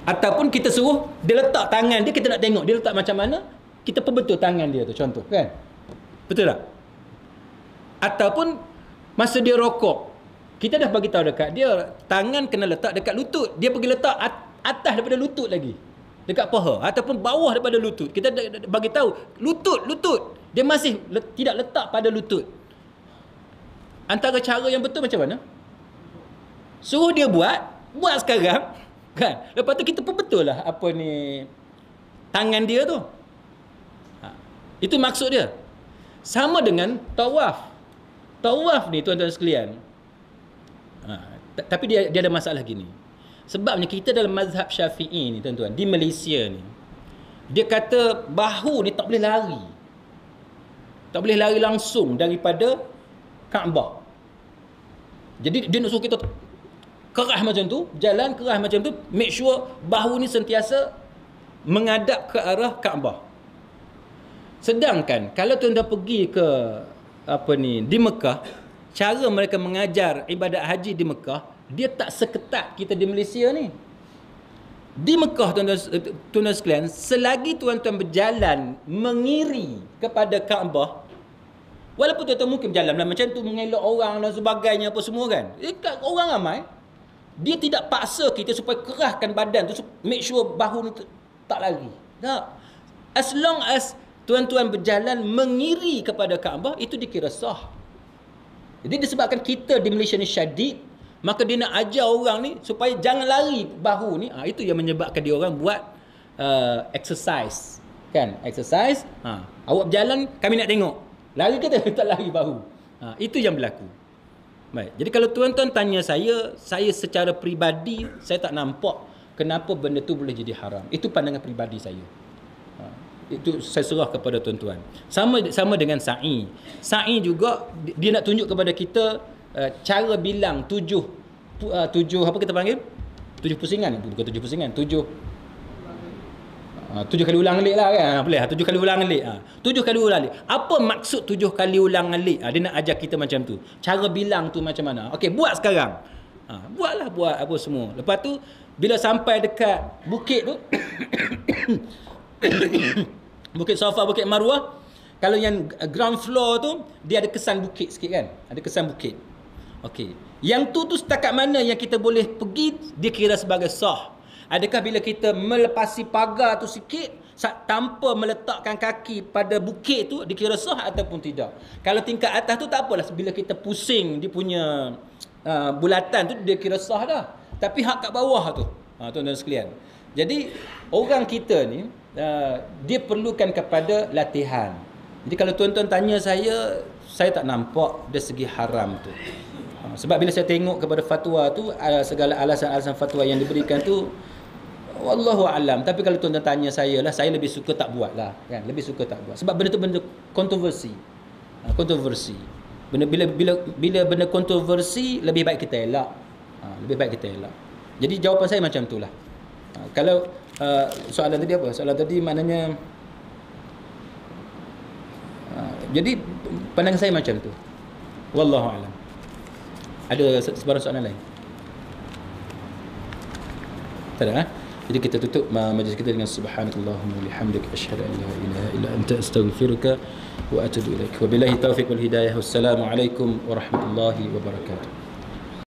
ataupun kita suruh dia letak tangan dia, kita nak tengok dia letak macam mana, kita perbetul tangan dia tu, contoh, kan? Betul tak? Ataupun masa dia rokok, kita dah bagi tahu dekat dia tangan kena letak dekat lutut, dia pergi letak atas daripada lutut lagi, dekat paha, ataupun bawah daripada lutut. Kita bagi tahu lutut, dia masih tidak letak pada lutut. Antara cara yang betul macam mana? Suruh dia buat sekarang, kan? Lepas tu kita pun betul lah apa ni, tangan dia tu. Itu maksud dia. Sama dengan tawaf. Tawaf ni tuan-tuan sekalian, tapi dia ada masalah gini. Sebabnya kita dalam mazhab Syafi'i ni tuan-tuan, di Malaysia ni, dia kata bahu ni tak boleh lari. Tak boleh lari langsung daripada Kaabah. Jadi dia nak suruh kita kerah macam tu, jalan kerah macam tu, make sure bahu ni sentiasa menghadap ke arah Kaabah. Sedangkan kalau tuan-tuan pergi ke apa ni, di Mekah, cara mereka mengajar ibadat haji di Mekah, dia tak seketat kita di Malaysia ni. Di Mekah tuan-tuan sekalian, selagi tuan-tuan berjalan mengiri kepada Kaabah, walaupun tuan-tuan mungkin berjalan macam tu, mengelak orang dan sebagainya apa semua, kan? Orang ramai, dia tidak paksa kita supaya kerahkan badan tu, make sure bahu ni tak lari. Tak. As long as tuan-tuan berjalan mengiri kepada Kaabah, itu dikira sah. Jadi disebabkan kita di Malaysia ni syadid, maka dia nak ajar orang ni supaya jangan lari bahu ni. Itu yang menyebabkan dia orang buat exercise, kan? Exercise. Awak berjalan, kami nak tengok. Lari ke tak lari bahu. Itu yang berlaku. Baik. Jadi kalau tuan-tuan tanya saya secara peribadi, saya tak nampak kenapa benda tu boleh jadi haram. Itu pandangan peribadi saya. Itu saya serah kepada tuan-tuan. Sama dengan sa'i. Sa'i juga dia nak tunjuk kepada kita cara bilang tujuh apa kita panggil? 7 pusingan, bukan 7 pusingan, 7 7 kali ulang alik lah kan. Boleh 7 kali ulang alik. 7 kali ulang alik. Apa maksud 7 kali ulang alik? Dia nak ajar kita macam tu. Cara bilang tu macam mana? Okey, buat sekarang. Buatlah, buat apa semua. Lepas tu bila sampai dekat bukit tu Bukit Safa, Bukit Marwah, kalau yang ground floor tu dia ada kesan bukit sikit kan? Ada kesan bukit. Okey. Yang tu setakat mana yang kita boleh pergi dia kira sebagai sah. Adakah bila kita melepasi pagar tu sikit tanpa meletakkan kaki pada bukit tu dikira sah ataupun tidak? Kalau tingkat atas tu tak apalah, bila kita pusing dia punya bulatan tu dia kira sah dah. Tapi hak kat bawah tu, tuan-tuan sekalian. Jadi orang kita ni dia perlukan kepada latihan. Jadi kalau tuan-tuan tanya saya tak nampak dari segi haram tu. Sebab bila saya tengok kepada fatwa tu, segala alasan-alasan fatwa yang diberikan tu, wallahu alam. Tapi kalau tuan-tuan tanya saya lah, saya lebih suka tak buat lah kan? Lebih suka tak buat. Sebab benda tu benda kontroversi. Kontroversi. Bila benda kontroversi, lebih baik kita elak. Lebih baik kita elak. Jadi jawapan saya macam tu lah. Kalau soalan tadi apa? Soalan tadi maknanya jadi pandangan saya macam tu. Wallahu alam. Ada sebarang soalan lain? Tak ada. Jadi kita tutup majlis kita dengan subhanakallahumma wa bihamdika asyhadu an la ilaha illa anta astaghfiruka wa atubu ilaik. Wabillahi taufiq wal hidayah. Wassalamu alaikum warahmatullahi wabarakatuh.